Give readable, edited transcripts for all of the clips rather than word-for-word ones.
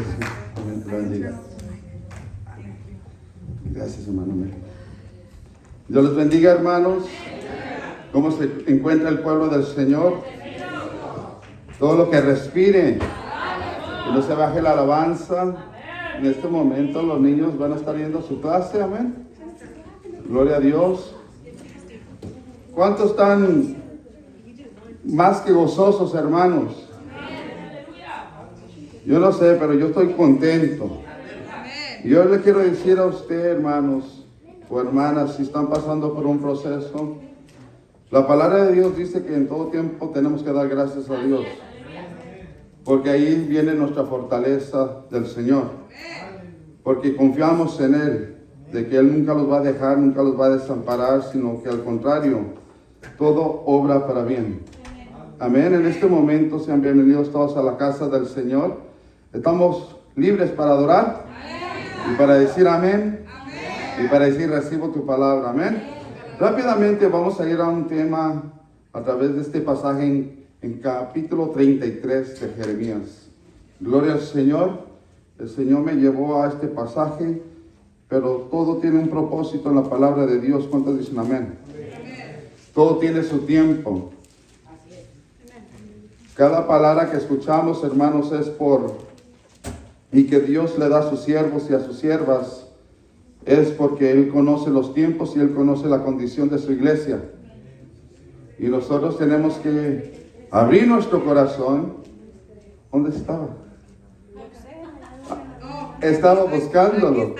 sí. Amén. Te bendiga. Gracias, hermano. Dios los bendiga, hermanos. ¿Cómo se encuentra el pueblo del Señor? Todo lo que respire, que no se baje la alabanza. En este momento los niños van a estar yendo a su clase, amén. Gloria a Dios. ¿Cuántos están más que gozosos, hermanos? Yo no sé, pero yo estoy contento. Y yo le quiero decir a usted, hermanos o hermanas, si están pasando por un proceso, la palabra de Dios dice que en todo tiempo tenemos que dar gracias a Dios, porque ahí viene nuestra fortaleza del Señor, porque confiamos en Él, de que Él nunca los va a dejar, nunca los va a desamparar, sino que al contrario, todo obra para bien. Amén. En este momento sean bienvenidos todos a la casa del Señor. Estamos libres para adorar y para decir amén y para decir recibo tu palabra. Amén. Rápidamente vamos a ir a un tema a través de este pasaje en capítulo 33 de Jeremías. Gloria al Señor. El Señor me llevó a este pasaje, pero todo tiene un propósito en la palabra de Dios. ¿Cuántos dicen amén? Todo tiene su tiempo. Cada palabra que escuchamos, hermanos, es y que Dios le da a sus siervos y a sus siervas, es porque Él conoce los tiempos y Él conoce la condición de su iglesia. Y nosotros tenemos que abrir nuestro corazón. ¿Dónde estaba? Estaba buscándolo.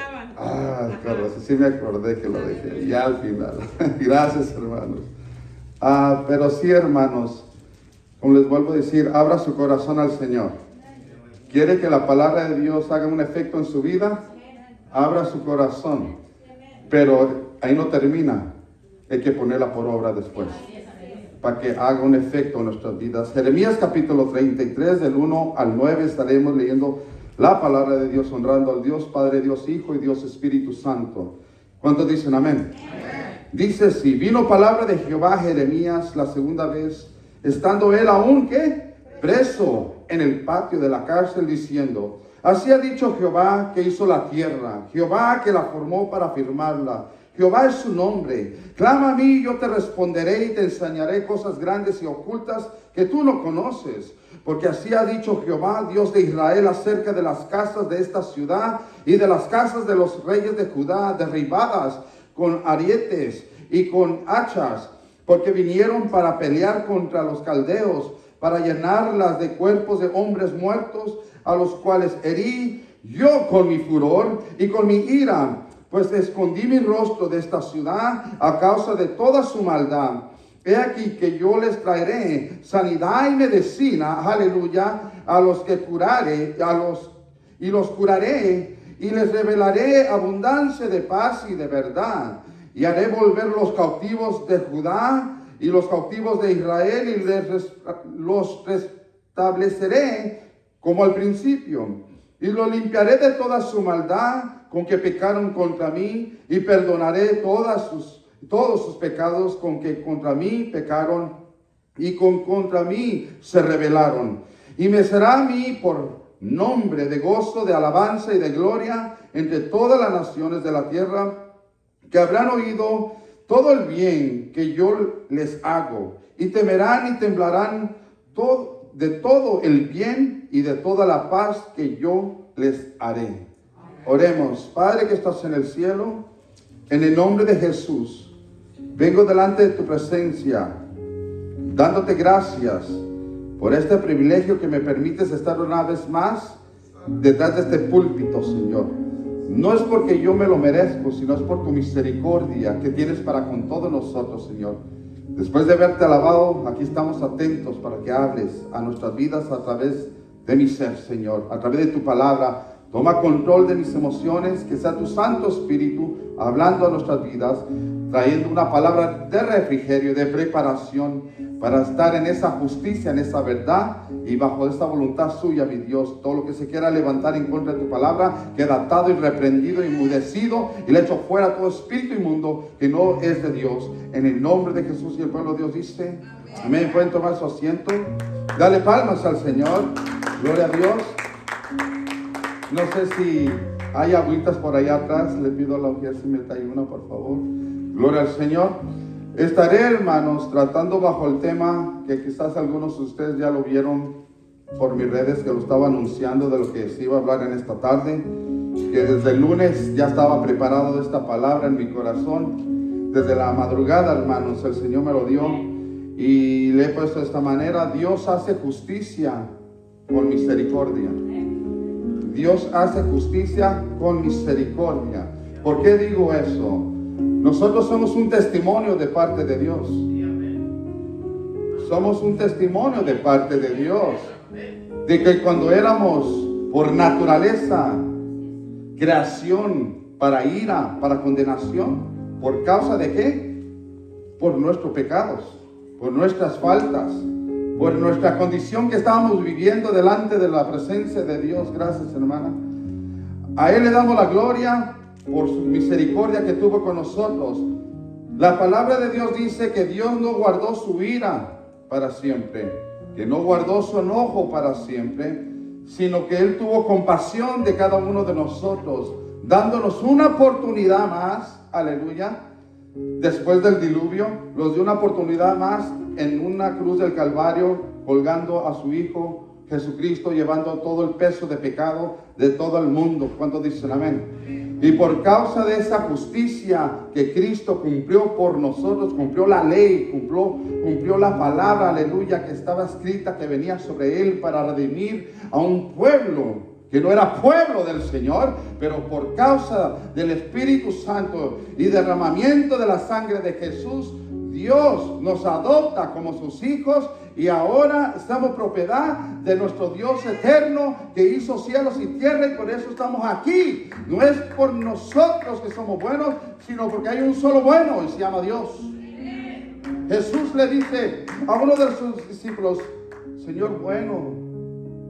Carlos, sí me acordé que lo dejé ya al final. Gracias, hermanos. Pero sí, hermanos, como les vuelvo a decir, abra su corazón al Señor. ¿Quiere que la palabra de Dios haga un efecto en su vida? Abra su corazón. Pero ahí no termina. Hay que ponerla por obra después, para que haga un efecto en nuestras vidas. Jeremías capítulo 33, del 1 al 9, estaremos leyendo la palabra de Dios, honrando al Dios Padre, Dios Hijo y Dios Espíritu Santo. ¿Cuántos dicen amén? Dice así: vino palabra de Jehová a Jeremías la segunda vez, estando él aún, ¿qué? Preso en el patio de la cárcel, diciendo: así ha dicho Jehová, que hizo la tierra, Jehová que la formó para firmarla. Jehová es su nombre. Clama a mí y yo te responderé y te enseñaré cosas grandes y ocultas que tú no conoces. Porque así ha dicho Jehová, Dios de Israel, acerca de las casas de esta ciudad y de las casas de los reyes de Judá, derribadas con arietes y con hachas, porque vinieron para pelear contra los caldeos, para llenarlas de cuerpos de hombres muertos, a los cuales herí yo con mi furor y con mi ira, pues escondí mi rostro de esta ciudad a causa de toda su maldad. He aquí que yo les traeré sanidad y medicina, aleluya, a los que curare, y los curaré, y les revelaré abundancia de paz y de verdad. Y haré volver los cautivos de Judá y los cautivos de Israel, y los restableceré como al principio. Y los limpiaré de toda su maldad con que pecaron contra mí, y perdonaré todos sus pecados con que contra mí pecaron y contra mí se rebelaron. Y me será a mí por nombre de gozo, de alabanza y de gloria entre todas las naciones de la tierra, que habrán oído todo el bien que yo les hago, y temerán y temblarán de todo el bien y de toda la paz que yo les haré. Oremos. Padre que estás en el cielo, en el nombre de Jesús, vengo delante de tu presencia, dándote gracias por este privilegio que me permites estar una vez más detrás de este púlpito, Señor. No es porque yo me lo merezco, sino es por tu misericordia que tienes para con todos nosotros, Señor. Después de haberte alabado, aquí estamos atentos para que hables a nuestras vidas a través de mi ser, Señor, a través de tu palabra. Toma control de mis emociones, que sea tu Santo Espíritu hablando a nuestras vidas, trayendo una palabra de refrigerio, de preparación, para estar en esa justicia, en esa verdad y bajo esta voluntad suya, mi Dios. Todo lo que se quiera levantar en contra de tu palabra queda atado y reprendido, enmudecido, y le echo fuera todo espíritu inmundo que no es de Dios. En el nombre de Jesús, y el pueblo de Dios dice amén. Pueden tomar su asiento. Dale palmas al Señor. Gloria a Dios. No sé si hay agüitas por allá atrás. Le pido a la mujer si me trae una, por favor. Gloria al Señor. Estaré, hermanos, tratando bajo el tema que quizás algunos de ustedes ya lo vieron por mis redes, que lo estaba anunciando de lo que se iba a hablar en esta tarde, que desde el lunes ya estaba preparado esta palabra en mi corazón. Desde la madrugada, hermanos, el Señor me lo dio y le he puesto de esta manera: Dios hace justicia con misericordia. Dios hace justicia con misericordia. ¿Por qué digo eso? Nosotros somos un testimonio de parte de Dios. Somos un testimonio de parte de Dios. De que cuando éramos por naturaleza, creación para ira, para condenación, ¿por causa de qué? Por nuestros pecados, por nuestras faltas, por nuestra condición que estábamos viviendo delante de la presencia de Dios. Gracias, hermana. A Él le damos la gloria por su misericordia que tuvo con nosotros. La palabra de Dios dice que Dios no guardó su ira para siempre, que no guardó su enojo para siempre, sino que Él tuvo compasión de cada uno de nosotros, dándonos una oportunidad más, aleluya, después del diluvio, nos dio una oportunidad más en una cruz del Calvario, colgando a su Hijo Jesucristo, llevando todo el peso de pecado de todo el mundo. ¿Cuántos dicen amén? Y por causa de esa justicia que Cristo cumplió por nosotros, cumplió la ley, cumplió la palabra, aleluya, que estaba escrita, que venía sobre Él para redimir a un pueblo que no era pueblo del Señor, pero por causa del Espíritu Santo y derramamiento de la sangre de Jesús, Dios nos adopta como sus hijos y ahora somos propiedad de nuestro Dios eterno que hizo cielos y tierra, y por eso estamos aquí. No es por nosotros que somos buenos, sino porque hay un solo bueno y se llama Dios. Jesús le dice a uno de sus discípulos: Señor bueno,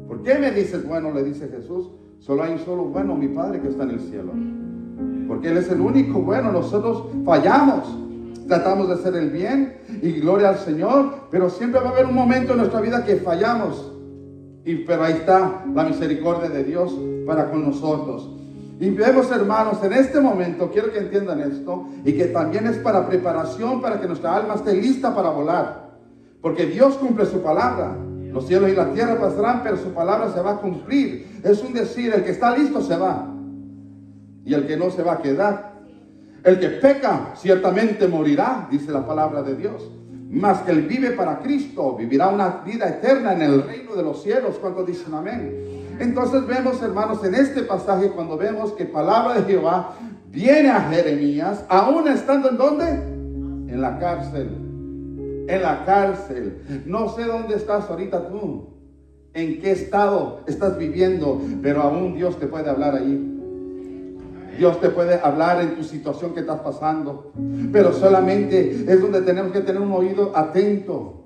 ¿por qué me dices bueno? Le dice Jesús. Solo hay un solo bueno, mi Padre que está en el cielo. Porque Él es el único bueno. Nosotros fallamos. Tratamos de hacer el bien y gloria al Señor, pero siempre va a haber un momento en nuestra vida que fallamos. Pero ahí está la misericordia de Dios para con nosotros. Y vemos, hermanos, en este momento, quiero que entiendan esto, y que también es para preparación, para que nuestra alma esté lista para volar. Porque Dios cumple su palabra. Los cielos y la tierra pasarán, pero su palabra se va a cumplir. Es un decir: el que está listo se va, y el que no se va a quedar. El que peca ciertamente morirá, dice la palabra de Dios. Mas que él vive para Cristo, vivirá una vida eterna en el reino de los cielos. ¿Cuántos dicen amén? Entonces vemos, hermanos, en este pasaje, cuando vemos que palabra de Jehová viene a Jeremías, aún estando ¿en dónde? En la cárcel. En la cárcel. No sé dónde estás ahorita tú, en qué estado estás viviendo, pero aún Dios te puede hablar allí. Dios te puede hablar en tu situación que estás pasando, pero solamente es donde tenemos que tener un oído atento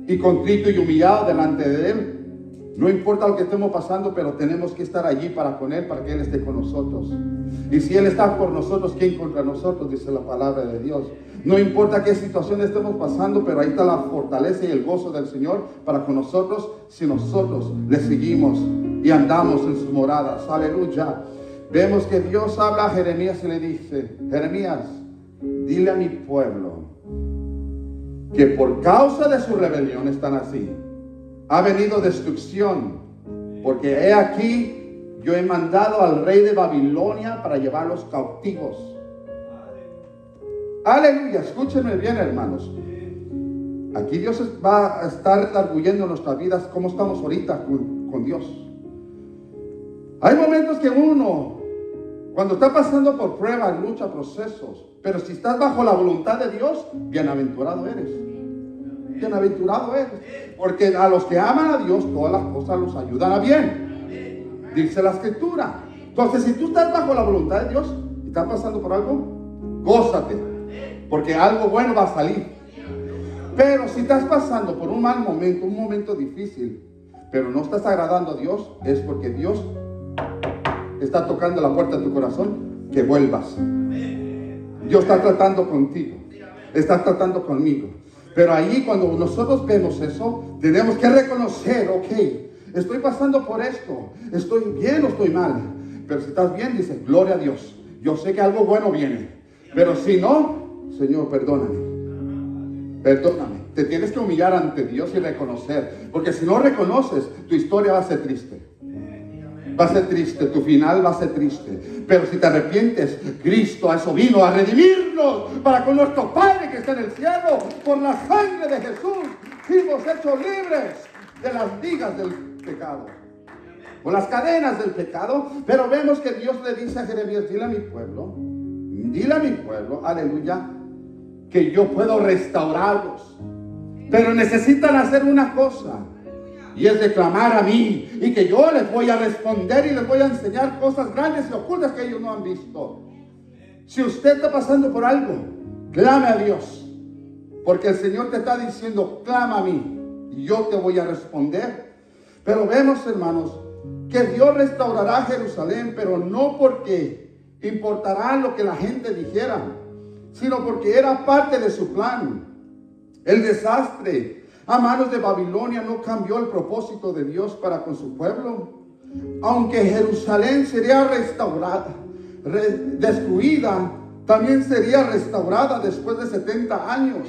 y contrito y humillado delante de Él. No importa lo que estemos pasando, pero tenemos que estar allí para con Él, para que Él esté con nosotros. Y si Él está por nosotros, ¿quién contra nosotros? Dice la palabra de Dios. No importa qué situación estemos pasando, pero ahí está la fortaleza y el gozo del Señor para con nosotros, si nosotros le seguimos y andamos en sus moradas. Aleluya. Vemos que Dios habla a Jeremías y le dice: Jeremías, dile a mi pueblo que por causa de su rebelión están así. Ha venido destrucción, porque he aquí, yo he mandado al rey de Babilonia para llevarlos cautivos. Aleluya, escúchenme bien, hermanos. Aquí Dios va a estar arguyendo en nuestras vidas cómo estamos ahorita con Dios. Hay momentos que uno, cuando está pasando por pruebas, lucha, procesos, pero si estás bajo la voluntad de Dios, bienaventurado eres. Bienaventurado eres. Porque a los que aman a Dios, todas las cosas los ayudan a bien. Dice la Escritura. Entonces, si tú estás bajo la voluntad de Dios y estás pasando por algo, gózate, porque algo bueno va a salir. Pero si estás pasando por un mal momento, un momento difícil, pero no estás agradando a Dios, es porque Dios está tocando la puerta de tu corazón, que vuelvas. Dios está tratando contigo, está tratando conmigo. Pero ahí, cuando nosotros vemos eso, tenemos que reconocer, ok, estoy pasando por esto, estoy bien o estoy mal. Pero si estás bien, dice, gloria a Dios, yo sé que algo bueno viene. Pero si no, Señor, perdóname, perdóname. Te tienes que humillar ante Dios y reconocer, porque si no reconoces, tu historia va a ser triste. Va a ser triste, tu final va a ser triste. Pero si te arrepientes, Cristo a eso vino, a redimirnos para con nuestro Padre que está en el cielo. Por la sangre de Jesús fuimos hechos libres de las ligas del pecado, o las cadenas del pecado. Pero vemos que Dios le dice a Jeremías, dile a mi pueblo, aleluya, que yo puedo restaurarlos. Pero necesitan hacer una cosa, y es de clamar a mí, y que yo les voy a responder y les voy a enseñar cosas grandes y ocultas que ellos no han visto. Si usted está pasando por algo, clame a Dios, porque el Señor te está diciendo, clama a mí, y yo te voy a responder. Pero vemos, hermanos, que Dios restaurará Jerusalén, pero no porque importará lo que la gente dijera, sino porque era parte de su plan. El desastre a manos de Babilonia no cambió el propósito de Dios para con su pueblo. Aunque Jerusalén sería restaurada, destruida, también sería restaurada después de 70 años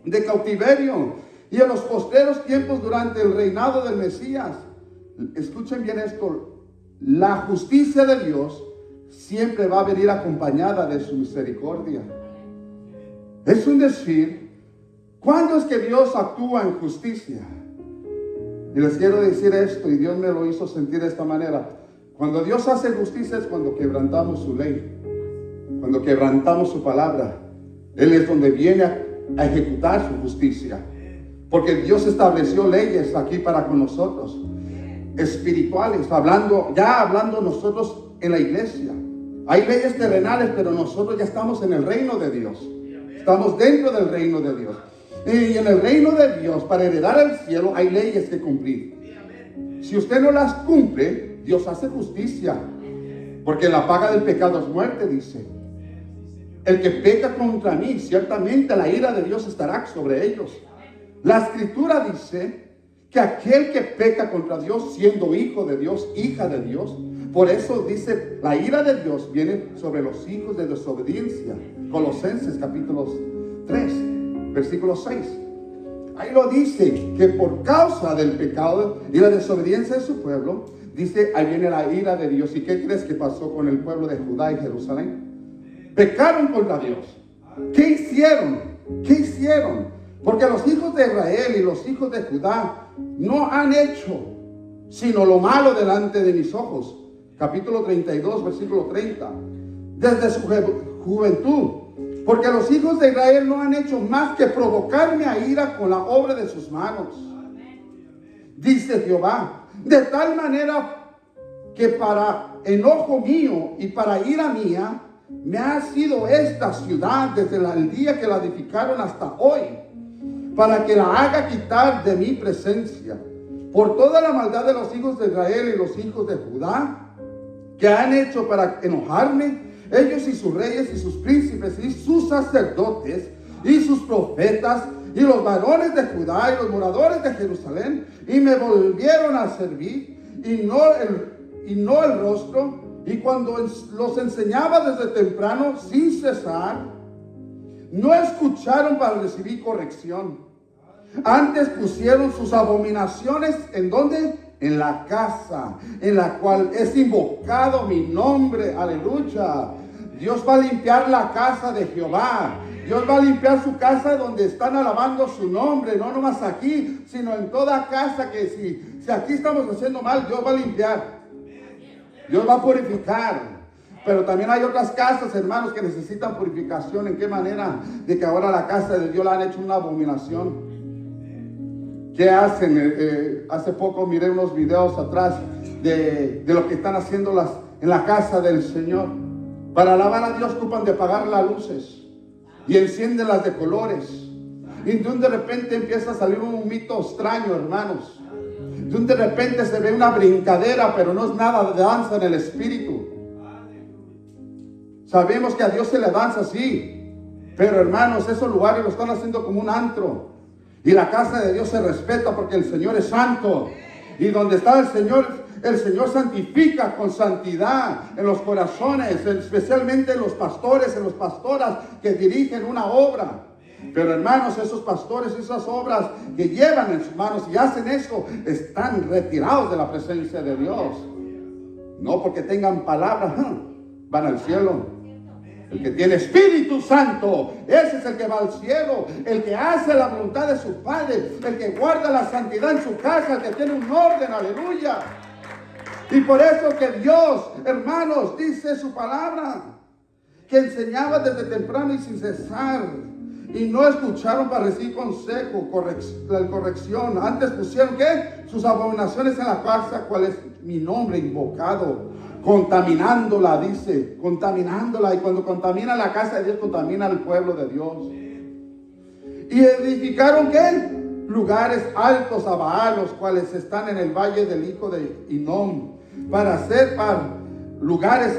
de cautiverio y en los postreros tiempos durante el reinado del Mesías. Escuchen bien esto, la justicia de Dios siempre va a venir acompañada de su misericordia. Es un decir, ¿cuándo es que Dios actúa en justicia? Y les quiero decir esto, y Dios me lo hizo sentir de esta manera. Cuando Dios hace justicia es cuando quebrantamos su ley, cuando quebrantamos su palabra. Él es donde viene a ejecutar su justicia, porque Dios estableció leyes aquí para con nosotros, espirituales, hablando nosotros en la iglesia. Hay leyes terrenales, pero nosotros ya estamos en el reino de Dios. Estamos dentro del reino de Dios. Y en el reino de Dios, para heredar el cielo, hay leyes que cumplir. Si usted no las cumple, Dios hace justicia. Porque la paga del pecado es muerte, dice. El que peca contra mí, ciertamente la ira de Dios estará sobre ellos. La Escritura dice que aquel que peca contra Dios, siendo hijo de Dios, hija de Dios, por eso dice, la ira de Dios viene sobre los hijos de desobediencia. Colosenses capítulo 3, versículo 6. Ahí lo dice, que por causa del pecado y la desobediencia de su pueblo, dice, ahí viene la ira de Dios. ¿Y qué crees que pasó con el pueblo de Judá y Jerusalén? Pecaron contra Dios. ¿Qué hicieron? ¿Qué hicieron? Porque los hijos de Israel y los hijos de Judá no han hecho sino lo malo delante de mis ojos. Capítulo 32, versículo 30. Desde su juventud. Porque los hijos de Israel no han hecho más que provocarme a ira con la obra de sus manos. Dice Jehová, de tal manera que para enojo mío y para ira mía, me ha sido esta ciudad desde el día que la edificaron hasta hoy, para que la haga quitar de mi presencia. Por toda la maldad de los hijos de Israel y los hijos de Judá, que han hecho para enojarme, ellos y sus reyes y sus príncipes y sus sacerdotes y sus profetas y los varones de Judá y los moradores de Jerusalén, y me volvieron a servir y no el rostro, y cuando los enseñaba desde temprano sin cesar, no escucharon para recibir corrección. Antes pusieron sus abominaciones, ¿en dónde? En la casa en la cual es invocado mi nombre. Aleluya. Dios va a limpiar la casa de Jehová. Dios va a limpiar su casa donde están alabando su nombre. No nomás aquí, sino en toda casa, que si aquí estamos haciendo mal, Dios va a limpiar. Dios va a purificar. Pero también hay otras casas, hermanos, que necesitan purificación. ¿En qué manera? De que ahora la casa de Dios la han hecho una abominación. ¿Qué hacen? Hace poco miré unos videos atrás de lo que están haciendo en la casa del Señor. Para alabar a Dios ocupan de apagar las luces y encienden las de colores. Y de repente empieza a salir un mito extraño, hermanos. De repente se ve una brincadera, pero no es nada de danza en el espíritu. Sabemos que a Dios se le danza así, pero hermanos, esos lugares lo están haciendo como un antro. Y la casa de Dios se respeta porque el Señor es santo. Y donde está el Señor santifica con santidad en los corazones, especialmente en los pastores, en las pastoras que dirigen una obra. Pero hermanos, esos pastores, esas obras que llevan en sus manos y hacen eso, están retirados de la presencia de Dios. No porque tengan palabra, van al cielo. El que tiene Espíritu Santo, ese es el que va al cielo. El que hace la voluntad de su Padre, el que guarda la santidad en su casa, el que tiene un orden, aleluya. Y por eso que Dios, hermanos, dice su palabra, que enseñaba desde temprano y sin cesar. Y no escucharon para recibir consejo, corrección. Antes pusieron, ¿qué? Sus abominaciones en la casa, cuál es mi nombre invocado. Contaminándola, dice, contaminándola. Y cuando contamina la casa de Dios, contamina al pueblo de Dios. Y edificaron, ¿qué? Lugares altos a Baal, los cuales están en el valle del hijo de Hinnom, para lugares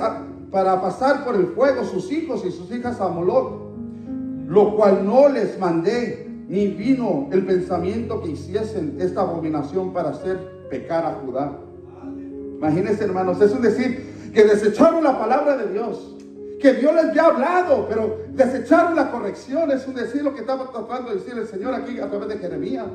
para pasar por el fuego sus hijos y sus hijas a Moloch, lo cual no les mandé, ni vino el pensamiento que hiciesen esta abominación para hacer pecar a Judá. Imagínense, hermanos, es decir, que desecharon la palabra de Dios, que Dios les había hablado, pero desecharon la corrección. Es decir, lo que estaba tratando de decir el Señor aquí a través de Jeremías,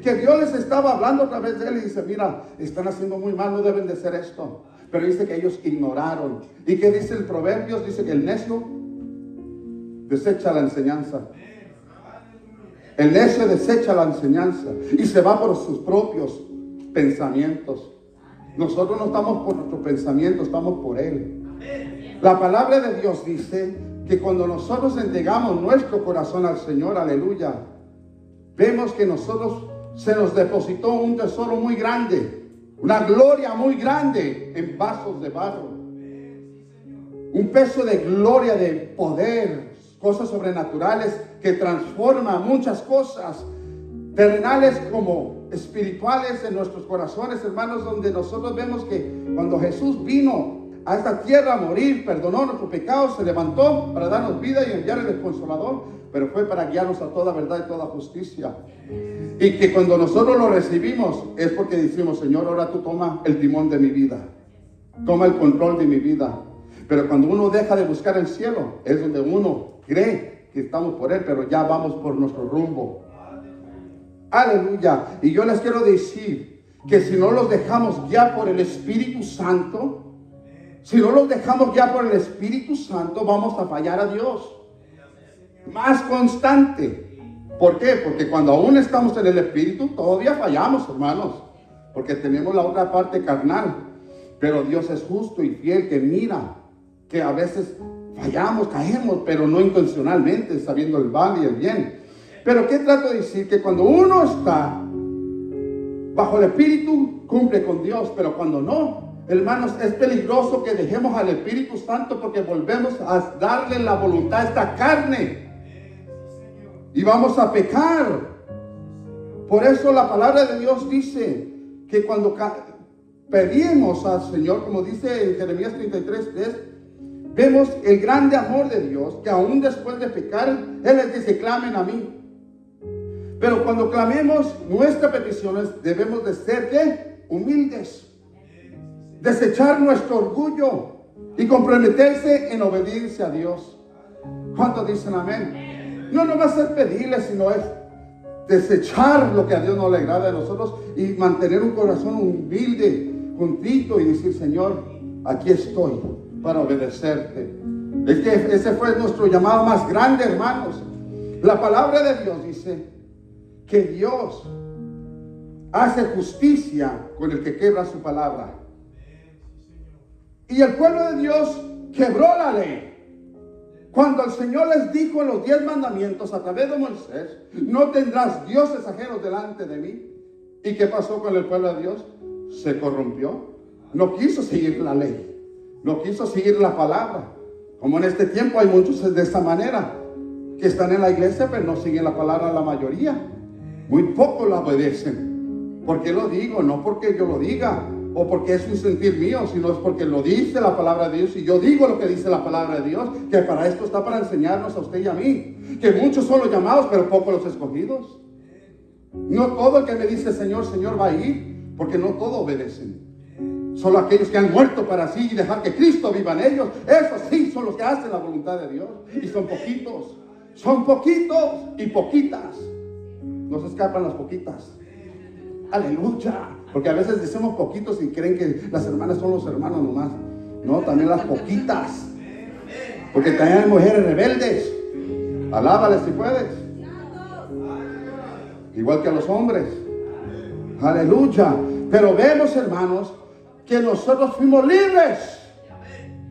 que Dios les estaba hablando a través de él y dice, mira, están haciendo muy mal, no deben de hacer esto. Pero dice que ellos ignoraron. ¿Y qué dice el Proverbios? Dice que el necio desecha la enseñanza. El necio desecha la enseñanza y se va por sus propios pensamientos. Nosotros no estamos por nuestro pensamiento, estamos por Él. La palabra de Dios dice que cuando nosotros entregamos nuestro corazón al Señor, aleluya, vemos que nosotros se nos depositó un tesoro muy grande, una gloria muy grande en vasos de barro. Un peso de gloria, de poder, cosas sobrenaturales que transforman muchas cosas terrenales como espirituales en nuestros corazones, hermanos, donde nosotros vemos que cuando Jesús vino a esta tierra a morir, perdonó nuestros pecados, se levantó para darnos vida y enviar el Consolador, pero fue para guiarnos a toda verdad y toda justicia. Y que cuando nosotros lo recibimos es porque decimos, Señor, ahora tú toma el timón de mi vida, toma el control de mi vida. Pero cuando uno deja de buscar el cielo, es donde uno cree que estamos por Él, pero ya vamos por nuestro rumbo. Aleluya. Y yo les quiero decir que si no los dejamos guiar por el Espíritu Santo, si no los dejamos guiar por el Espíritu Santo, vamos a fallar a Dios. Más constante. ¿Por qué? Porque cuando aún estamos en el Espíritu, todavía fallamos, hermanos. Porque tenemos la otra parte carnal. Pero Dios es justo y fiel, que mira que a veces fallamos, caemos, pero no intencionalmente, sabiendo el mal y el bien. Pero ¿qué trato de decir? Que cuando uno está bajo el Espíritu, cumple con Dios. Pero cuando no, hermanos, es peligroso que dejemos al Espíritu Santo, porque volvemos a darle la voluntad a esta carne. Y vamos a pecar. Por eso la palabra de Dios dice que cuando pedimos al Señor, como dice en Jeremías 33:3, vemos el grande amor de Dios, que aún después de pecar, Él les dice, clamen a mí. Pero cuando clamemos nuestras peticiones, debemos de ser, ¿qué? Humildes. Desechar nuestro orgullo y comprometerse en obediencia a Dios. ¿Cuántos dicen amén? No va a ser pedirle, sino es desechar lo que a Dios no le agrada de nosotros y mantener un corazón humilde, contrito y decir, Señor, aquí estoy para obedecerte. Es que ese fue nuestro llamado más grande, hermanos. La palabra de Dios dice que Dios hace justicia con el que quebra su palabra. Y el pueblo de Dios quebró la ley. Cuando el Señor les dijo en los 10 mandamientos a través de Moisés, no tendrás dioses ajenos delante de mí. ¿Y qué pasó con el pueblo de Dios? Se corrompió. No quiso seguir la ley. No quiso seguir la palabra. Como en este tiempo hay muchos de esta manera, que están en la iglesia pero no siguen la palabra la mayoría. Muy pocos la obedecen. ¿Por qué lo digo? No porque yo lo diga o porque es un sentir mío, sino es porque lo dice la palabra de Dios y yo digo lo que dice la palabra de Dios, que para esto está, para enseñarnos a usted y a mí, que muchos son los llamados pero pocos los escogidos. No todo el que me dice Señor, Señor va a ir, porque no todos obedecen. Solo aquellos que han muerto para sí y dejar que Cristo viva en ellos, esos sí son los que hacen la voluntad de Dios. Y son poquitos y poquitas. Nos escapan las poquitas. Aleluya. Porque a veces decimos poquitos y creen que las hermanas son los hermanos nomás. No, también las poquitas. Porque también hay mujeres rebeldes. Alábales si puedes. Igual que a los hombres. Aleluya. Pero vemos, hermanos, que nosotros fuimos libres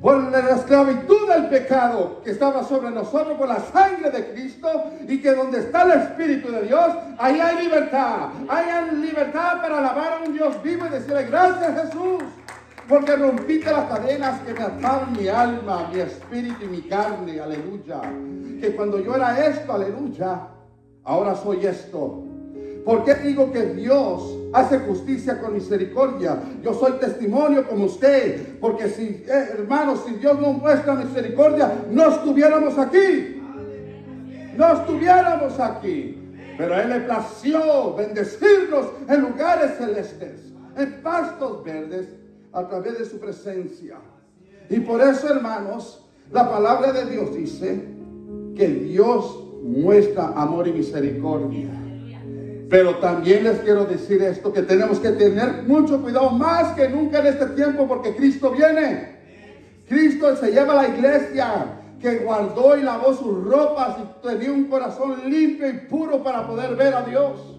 por la esclavitud del pecado que estaba sobre nosotros por la sangre de Cristo, y que donde está el Espíritu de Dios, ahí hay libertad. Hay libertad para alabar a un Dios vivo y decirle gracias, Jesús, porque rompiste las cadenas que me ataban mi alma, mi espíritu y mi carne. Aleluya. Que cuando yo era esto, aleluya, ahora soy esto. ¿Por qué digo que Dios hace justicia con misericordia? Yo soy testimonio como usted, porque si, hermanos, si Dios no muestra misericordia, no estuviéramos aquí. No estuviéramos aquí. Pero a Él le plació bendecirnos en lugares celestes, en pastos verdes, a través de su presencia. Y por eso, hermanos, la palabra de Dios dice que Dios muestra amor y misericordia. Pero también les quiero decir esto, que tenemos que tener mucho cuidado, más que nunca en este tiempo, porque Cristo viene. Cristo se lleva a la iglesia, que guardó y lavó sus ropas y tenía un corazón limpio y puro para poder ver a Dios.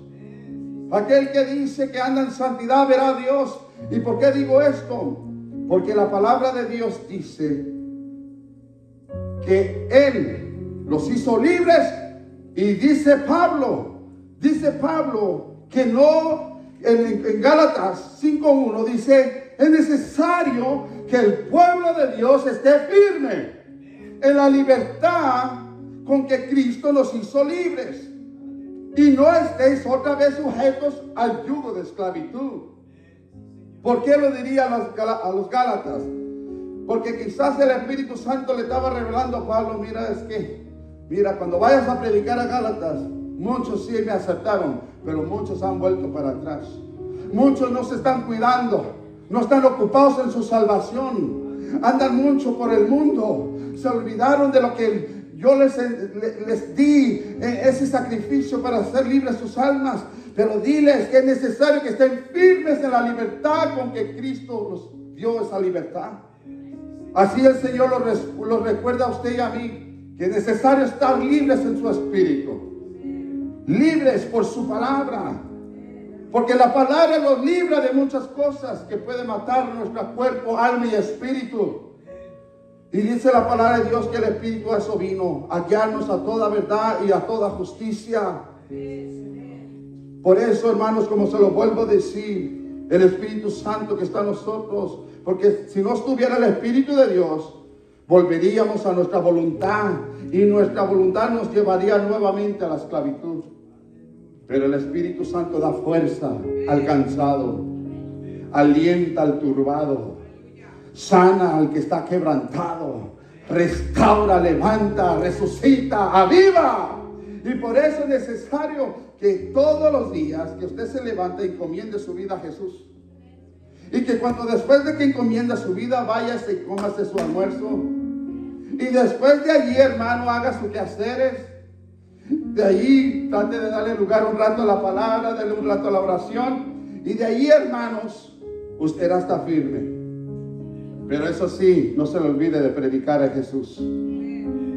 Aquel que dice que anda en santidad verá a Dios. ¿Y por qué digo esto? Porque la palabra de Dios dice que Él los hizo libres, y dice Pablo que no, en Gálatas 5:1 dice, es necesario que el pueblo de Dios esté firme en la libertad con que Cristo nos hizo libres, y no estéis otra vez sujetos al yugo de esclavitud. ¿Por qué lo diría a los Gálatas? Porque quizás el Espíritu Santo le estaba revelando a Pablo, mira, cuando vayas a predicar a Gálatas, muchos sí me aceptaron, pero muchos han vuelto para atrás. Muchos no se están cuidando, no están ocupados en su salvación, andan mucho por el mundo, se olvidaron de lo que yo les di, ese sacrificio para hacer libres sus almas. Pero diles que es necesario que estén firmes en la libertad con que Cristo nos dio esa libertad. Así el Señor lo recuerda a usted y a mí, que es necesario estar libres en su espíritu, libres por su palabra, porque la palabra nos libra de muchas cosas que pueden matar nuestro cuerpo, alma y espíritu. Y dice la palabra de Dios que el Espíritu a eso vino, a guiarnos a toda verdad y a toda justicia. Por eso, hermanos, como se lo vuelvo a decir, el Espíritu Santo que está en nosotros, porque si no estuviera el Espíritu de Dios, volveríamos a nuestra voluntad, y nuestra voluntad nos llevaría nuevamente a la esclavitud. Pero el Espíritu Santo da fuerza al cansado, alienta al turbado, sana al que está quebrantado, restaura, levanta, resucita, aviva. Y por eso es necesario que todos los días que usted se levante y encomiende su vida a Jesús. Y que cuando después de que encomienda su vida, váyase y cómase su almuerzo. Y después de allí, hermano, haga sus quehaceres. De allí trate de darle lugar un rato a la palabra, darle un rato a la oración. Y de allí, hermanos, usted está firme. Pero eso sí, no se le olvide de predicar a Jesús.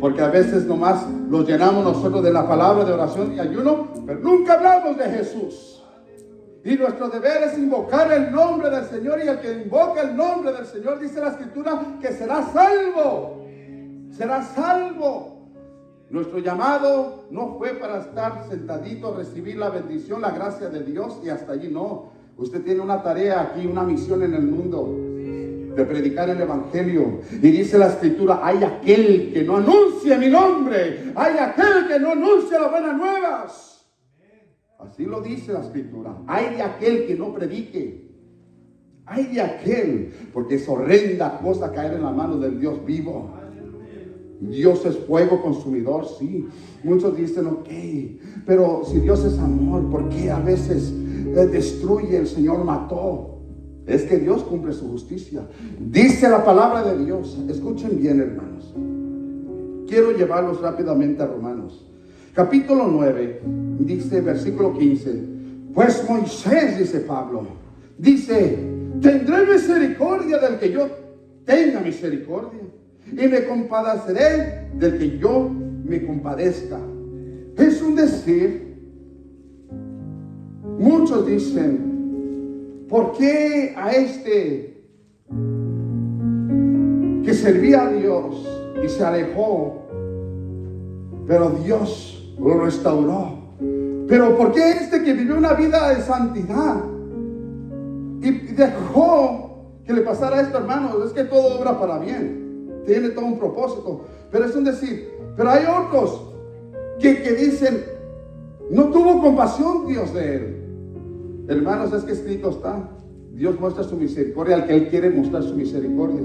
Porque a veces nomás los llenamos nosotros de la palabra de oración y ayuno, pero nunca hablamos de Jesús. Y nuestro deber es invocar el nombre del Señor, y el que invoca el nombre del Señor, dice la Escritura, que será salvo. Será salvo. Nuestro llamado no fue para estar sentadito, recibir la bendición, la gracia de Dios y hasta allí no. Usted tiene una tarea aquí, una misión en el mundo, de predicar el Evangelio. Y dice la Escritura, hay aquel que no anuncie mi nombre, hay aquel que no anuncie las buenas nuevas. Así lo dice la Escritura. Hay de aquel que no predique, hay de aquel, porque es horrenda cosa caer en la mano del Dios vivo. Dios es fuego consumidor, sí. Muchos dicen, ok, pero si Dios es amor, ¿por qué a veces destruye? El Señor mató. Es que Dios cumple su justicia. Dice la palabra de Dios. Escuchen bien, hermanos. Quiero llevarlos rápidamente a Romanos. Capítulo 9, dice versículo 15. Pues Moisés, dice Pablo, dice, tendré misericordia del que yo tenga misericordia, y me compadeceré del que yo me compadezca. Es un decir. Muchos dicen, ¿por qué a este que servía a Dios y se alejó, pero Dios lo restauró? Pero ¿por qué este que vivió una vida de santidad y dejó que le pasara esto, hermanos? Es que todo obra para bien, tiene todo un propósito. Pero es un decir. Pero hay otros que dicen, no tuvo compasión Dios de él. Hermanos, es que escrito está, Dios muestra su misericordia al que Él quiere mostrar su misericordia.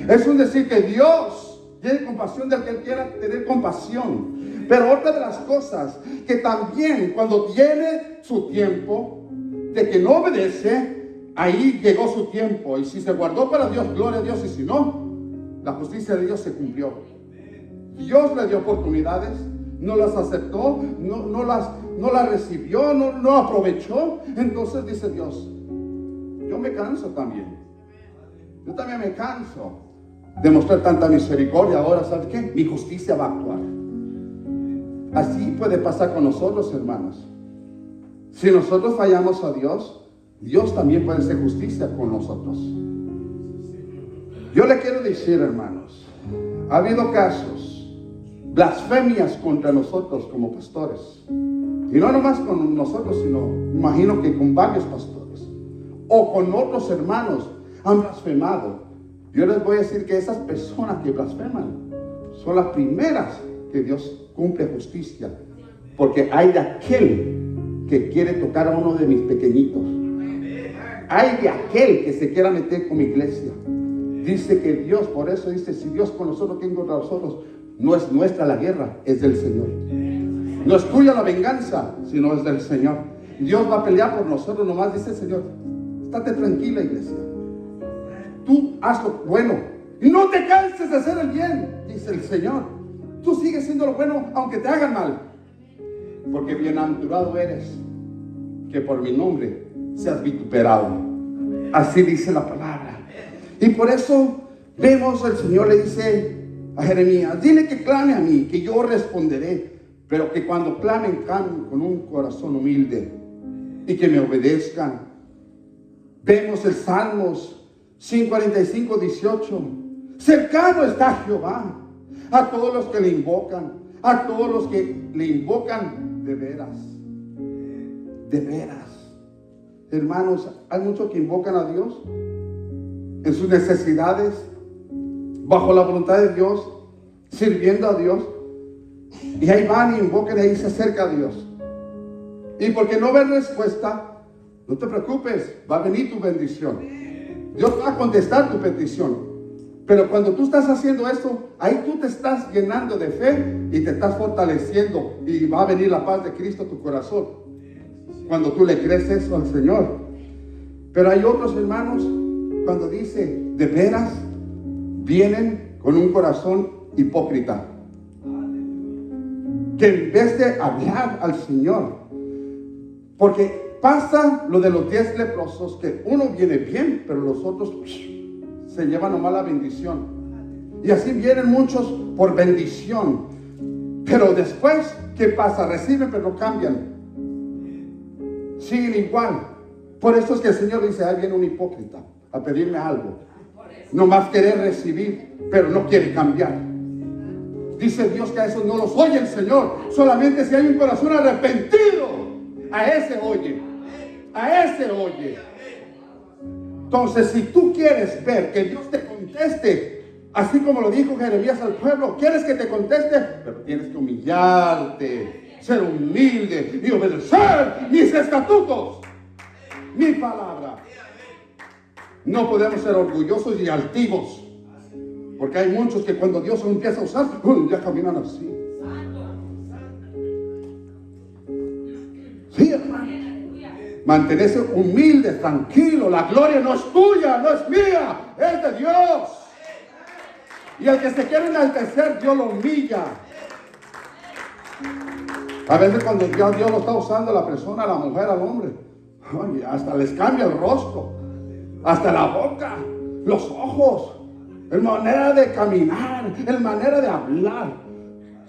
Es un decir que Dios tiene compasión del que Él quiera tener compasión. Pero otra de las cosas, que también cuando tiene su tiempo, de que no obedece, ahí llegó su tiempo. Y si se guardó para Dios, gloria a Dios. Y si no, la justicia de Dios se cumplió. Dios le dio oportunidades, no las aceptó, no las recibió, no aprovechó. Entonces dice Dios, yo me canso también. Yo también me canso de mostrar tanta misericordia. Ahora, ¿sabes qué? Mi justicia va a actuar. Así puede pasar con nosotros, hermanos. Si nosotros fallamos a Dios, Dios también puede hacer justicia con nosotros. Yo le quiero decir, hermanos, ha habido casos, blasfemias contra nosotros como pastores. Y no nomás con nosotros, sino imagino que con varios pastores o con otros hermanos han blasfemado. Yo les voy a decir que esas personas que blasfeman son las primeras que Dios cumple justicia, porque hay de aquel que quiere tocar a uno de mis pequeñitos. Hay de aquel que se quiera meter con mi iglesia. Dice que Dios, por eso dice, si Dios con nosotros, ¿quién contra nosotros? No es nuestra la guerra, es del Señor. No es tuya la venganza, sino es del Señor. Dios va a pelear por nosotros. Nomás dice el Señor, estate tranquila, iglesia. Tú haz lo bueno y no te canses de hacer el bien, dice el Señor. Tú sigues siendo lo bueno aunque te hagan mal, porque bienaventurado eres que por mi nombre seas vituperado. Así dice la palabra. Y por eso vemos, el Señor le dice a Jeremías, dile que clame a mí, que yo responderé, pero que cuando clamen con un corazón humilde y que me obedezcan. Vemos el Salmos 145, 18. Cercano está Jehová a todos los que le invocan, a todos los que le invocan de veras. De veras. Hermanos, hay muchos que invocan a Dios en sus necesidades, bajo la voluntad de Dios, sirviendo a Dios. Y ahí van y invocan y ahí se acerca a Dios. Y porque no ves respuesta, no te preocupes, va a venir tu bendición. Dios va a contestar tu petición. Pero cuando tú estás haciendo esto, ahí tú te estás llenando de fe y te estás fortaleciendo. Y va a venir la paz de Cristo a tu corazón cuando tú le crees eso al Señor. Pero hay otros hermanos, cuando dice, de veras, vienen con un corazón hipócrita, que en vez de hablar al Señor, porque pasa lo de los 10 leprosos, que uno viene bien, pero los otros se llevan nomás la bendición. Y así vienen muchos por bendición, pero después, ¿qué pasa? Reciben pero no cambian, siguen igual. Por eso es que el Señor dice, ahí viene un hipócrita a pedirme algo, nomás querer recibir, pero no quiere cambiar. Dice Dios que a esos no los oye el Señor, solamente si hay un corazón arrepentido, a ese oye, a ese oye. Entonces, si tú quieres ver que Dios te conteste, así como lo dijo Jeremías al pueblo, quieres que te conteste, pero tienes que humillarte, ser humilde y obedecer mis estatutos, mi palabra. No podemos ser orgullosos y altivos, Porque hay muchos que cuando Dios los empieza a usar, ya caminan así. Sí, hermano. Mantenerse humilde, tranquilo. La gloria no es tuya, no es mía, es de Dios. Y el que se quiere enaltecer, Dios lo humilla. A veces cuando Dios lo está usando, la persona, la mujer, al hombre, hasta les cambia el rostro, hasta la boca, los ojos, la manera de caminar, la manera de hablar.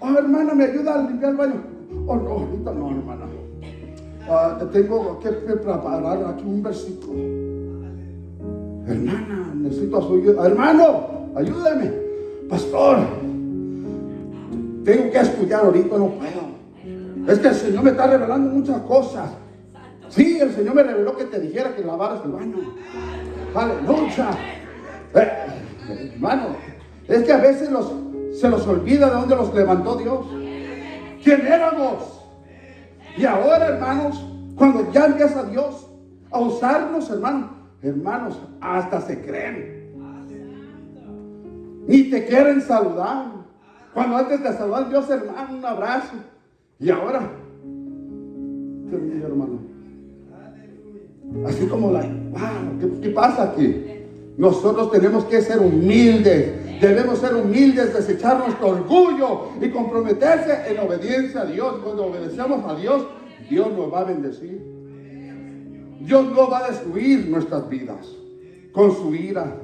Oh, hermana, ¿me ayuda a limpiar el baño? Oh, no, ahorita no, hermana. Tengo que preparar aquí un versículo. Hermana, necesito a su ayuda. Hermano, ayúdame. Pastor, tengo que estudiar ahorita, no puedo. Es que el Señor me está revelando muchas cosas. Sí, el Señor me reveló que te dijera que lavaras el baño. Aleluya. Hermano, es que a veces se los olvida de dónde los levantó Dios. ¿Quién éramos? Y ahora, hermanos, cuando ya empieza Dios a usarnos, hermanos, hasta se creen. Ni te quieren saludar. Cuando antes de saludar Dios, hermano, un abrazo. Y ahora, Dios mío, hermano. Así como ¿qué pasa aquí? Nosotros tenemos que ser humildes. Debemos ser humildes, desechar nuestro orgullo y comprometerse en obediencia a Dios. Cuando obedecemos a Dios, Dios nos va a bendecir. Dios no va a destruir nuestras vidas con su ira.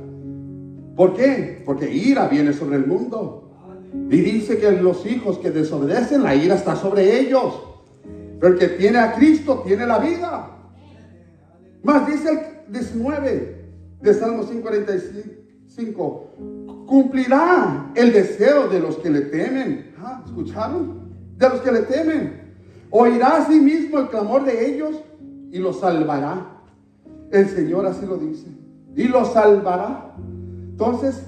¿Por qué? Porque ira viene sobre el mundo. Y dice que los hijos que desobedecen, la ira está sobre ellos. Pero el que tiene a Cristo tiene la vida. Más dice el 19 de Salmo 145. Cumplirá el deseo de los que le temen. ¿Escucharon? De los que le temen. Oirá a sí mismo el clamor de ellos y los salvará. El Señor así lo dice. Y los salvará. Entonces,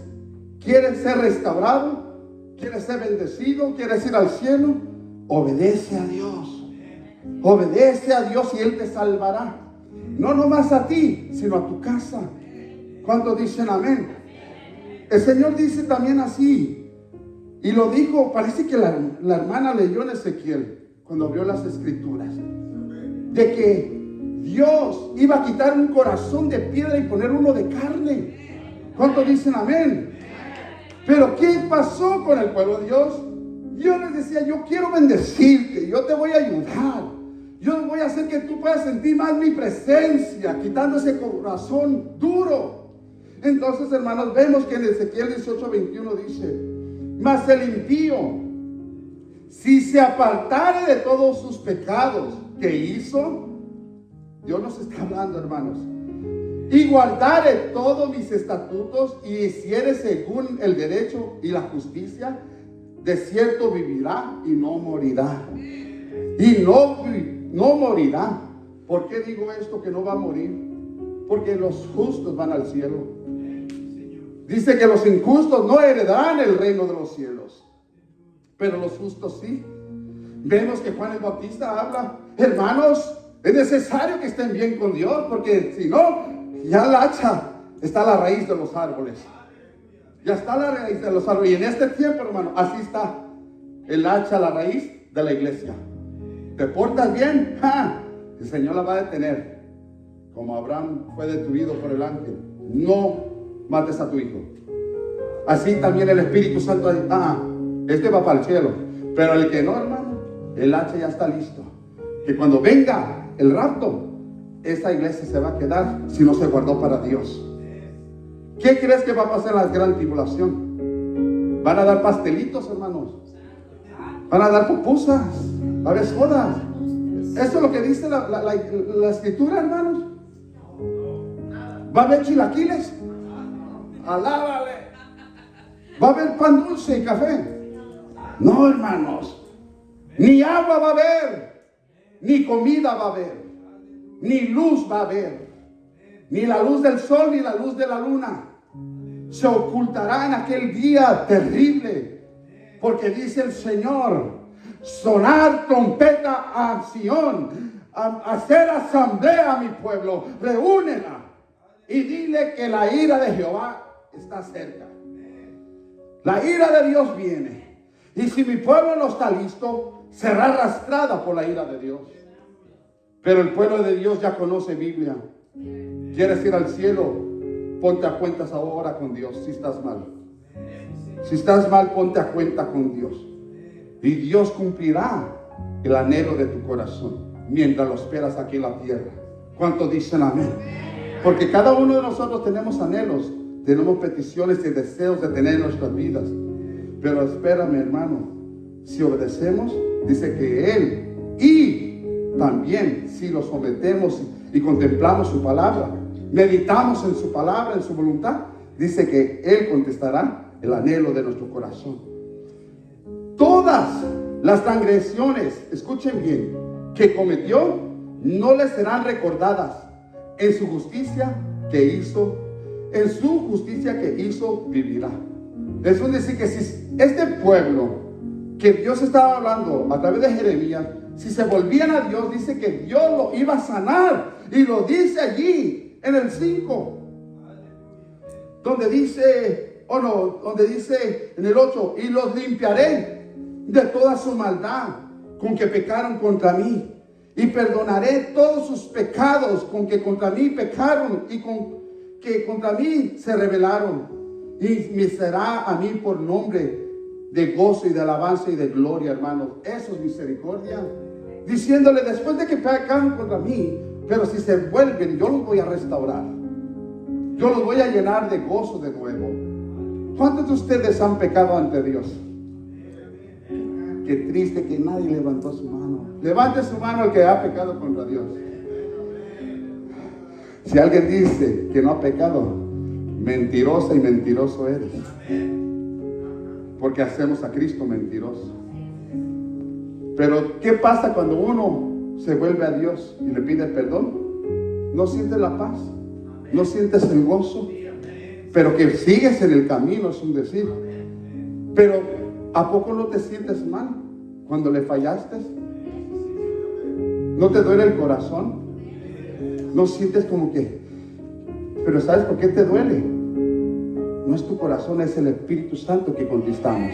¿quieres ser restaurado? ¿Quieres ser bendecido? ¿Quieres ir al cielo? Obedece a Dios. Obedece a Dios y Él te salvará. No nomás a ti, sino a tu casa. ¿Cuántos dicen amén? El Señor dice también así. Y lo dijo, parece que la hermana leyó en Ezequiel, cuando abrió las escrituras, de que Dios iba a quitar un corazón de piedra y poner uno de carne. ¿Cuántos dicen amén? Pero ¿qué pasó con el pueblo de Dios? Dios les decía, yo quiero bendecirte, yo te voy a ayudar, yo voy a hacer que tú puedas sentir más mi presencia, quitando ese corazón duro. Entonces, hermanos, vemos que en Ezequiel 18:21 dice, mas el impío, si se apartare de todos sus pecados que hizo, Dios nos está hablando, hermanos, y guardare todos mis estatutos y hiciere según el derecho y la justicia, de cierto vivirá y no morirá. Y no morirá. ¿Por qué digo esto que no va a morir? Porque los justos van al cielo. Dice que los injustos no heredarán el reino de los cielos, pero los justos sí. Vemos que Juan el Bautista habla, hermanos, es necesario que estén bien con Dios, porque si no, ya el hacha está a la raíz de los árboles. Ya está a la raíz de los árboles. Y en este tiempo, hermano, así está el hacha a la raíz de la iglesia. ¿Te portas bien? El Señor la va a detener. Como Abraham fue destruido por el ángel. No mates a tu hijo. Así también el Espíritu Santo. Este va para el cielo. Pero el que no, hermano, el hacha ya está listo. Que cuando venga el rapto, esta iglesia se va a quedar si no se guardó para Dios. ¿Qué crees que va a pasar en la gran tribulación? Van a dar pastelitos, hermanos. Van a dar pupusas. Va a haber sodas. Eso es lo que dice la escritura, hermanos. Va a haber chilaquiles. Alábale. Va a haber pan dulce y café. No, hermanos. Ni agua va a haber. Ni comida va a haber. Ni luz va a haber. Ni la luz del sol ni la luz de la luna. Se ocultará en aquel día terrible. Porque dice el Señor, sonar trompeta a Sión, hacer asamblea a mi pueblo, reúnela y dile que la ira de Jehová está cerca. La ira de Dios viene. Y si mi pueblo no está listo, será arrastrada por la ira de Dios. Pero el pueblo de Dios ya conoce Biblia. ¿Quieres ir al cielo? Ponte a cuentas ahora con Dios si estás mal. Si estás mal, ponte a cuenta con Dios. Y Dios cumplirá el anhelo de tu corazón mientras lo esperas aquí en la tierra. ¿Cuántos dicen amén? Porque cada uno de nosotros tenemos anhelos, tenemos peticiones y deseos de tener en nuestras vidas. Pero espérame, hermano, si obedecemos, dice que Él, y también si lo sometemos y contemplamos su palabra, meditamos en su palabra, en su voluntad, dice que Él contestará el anhelo de nuestro corazón. Todas las transgresiones, escuchen bien, que cometió, no le serán recordadas. En su justicia que hizo, vivirá. Es decir que si este pueblo que Dios estaba hablando a través de Jeremías, si se volvían a Dios, dice que Dios lo iba a sanar. Y lo dice allí en el 5, donde dice en el 8, y los limpiaré de toda su maldad con que pecaron contra mí, y perdonaré todos sus pecados con que contra mí pecaron y con que contra mí se rebelaron, y me será a mí por nombre de gozo y de alabanza y de gloria, hermanos. Eso es misericordia. Diciéndole, después de que pecaron contra mí, pero si se vuelven, yo los voy a restaurar. Yo los voy a llenar de gozo de nuevo. ¿Cuántos de ustedes han pecado ante Dios? Qué triste que nadie levantó su mano. Levante su mano el que ha pecado contra Dios. Si alguien dice que no ha pecado, mentirosa y mentiroso eres. Porque hacemos a Cristo mentiroso. Pero ¿qué pasa cuando uno se vuelve a Dios y le pide perdón? No sientes la paz, no sientes el gozo, pero que sigues en el camino es un decir. Pero ¿a poco no te sientes mal cuando le fallaste? ¿No te duele el corazón? ¿No sientes como que? Pero ¿sabes por qué te duele? No es tu corazón, es el Espíritu Santo que conquistamos.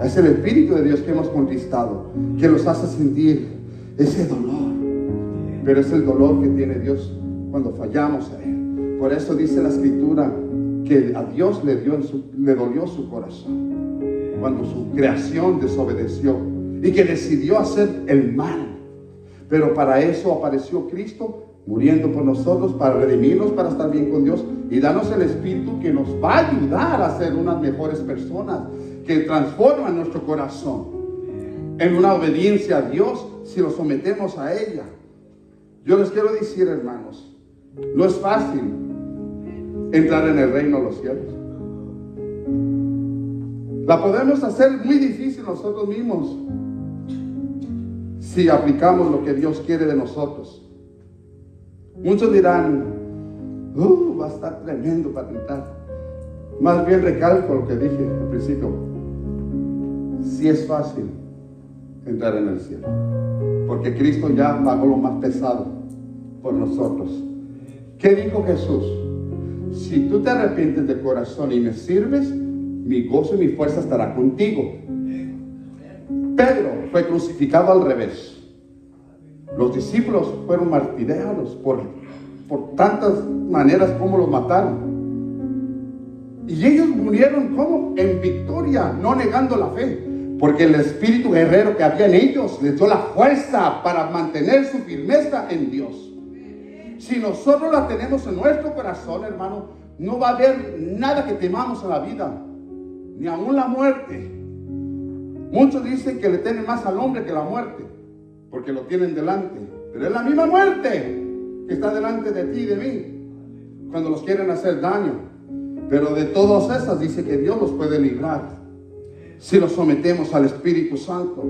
Es el Espíritu de Dios que hemos conquistado, que nos hace sentir ese dolor. Pero es el dolor que tiene Dios cuando fallamos a Él. Por eso dice la Escritura que a Dios le dolió su corazón cuando su creación desobedeció y que decidió hacer el mal. Pero para eso apareció Cristo, muriendo por nosotros, para redimirnos, para estar bien con Dios y darnos el Espíritu que nos va a ayudar a ser unas mejores personas, que transforman nuestro corazón en una obediencia a Dios si lo sometemos a ella. Yo les quiero decir, hermanos, no es fácil entrar en el reino de los cielos. La podemos hacer muy difícil nosotros mismos si aplicamos lo que Dios quiere de nosotros. Muchos dirán, va a estar tremendo para entrar. Más bien recalco lo que dije al principio. Sí es fácil entrar en el cielo, porque Cristo ya pagó lo más pesado por nosotros. ¿Qué dijo Jesús? Si tú te arrepientes de corazón y me sirves, mi gozo y mi fuerza estará contigo. Pedro fue crucificado al revés. Los discípulos fueron martiriados por tantas maneras como los mataron. Y ellos murieron como en victoria, no negando la fe, porque el espíritu guerrero que había en ellos les dio la fuerza para mantener su firmeza en Dios. Si nosotros la tenemos en nuestro corazón, hermano, no va a haber nada que temamos en la vida, ni aún la muerte. Muchos dicen que le temen más al hombre que la muerte, porque lo tienen delante. Pero es la misma muerte que está delante de ti y de mí, cuando los quieren hacer daño. Pero de todas esas dice que Dios los puede librar si los sometemos al Espíritu Santo.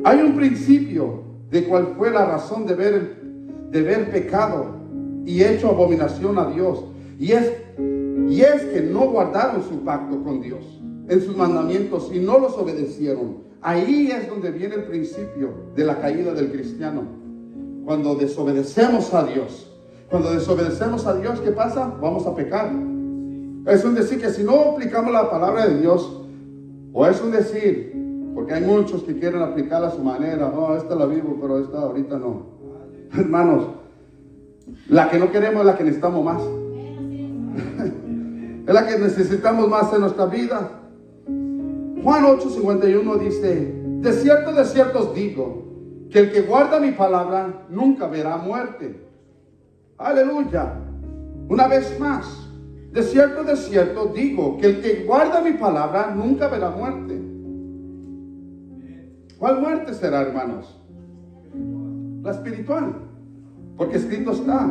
Hay un principio de cuál fue la razón de ver pecado y hecho abominación a Dios. Y es que no guardaron su pacto con Dios en sus mandamientos y no los obedecieron. Ahí es donde viene el principio de la caída del cristiano. Cuando desobedecemos a Dios. Cuando desobedecemos a Dios, ¿qué pasa? Vamos a pecar. Es un decir que si no aplicamos la palabra de Dios, o es un decir, porque hay muchos que quieren aplicarla a su manera. No, esta la vivo, pero esta ahorita no. Hermanos, la que no queremos es la que necesitamos más. Es la que necesitamos más en nuestra vida. Juan 8:51 dice: de cierto os digo, que el que guarda mi palabra nunca verá muerte. Aleluya. Una vez más, de cierto digo, que el que guarda mi palabra nunca verá muerte. ¿Cuál muerte será, hermanos? La espiritual, porque escrito está.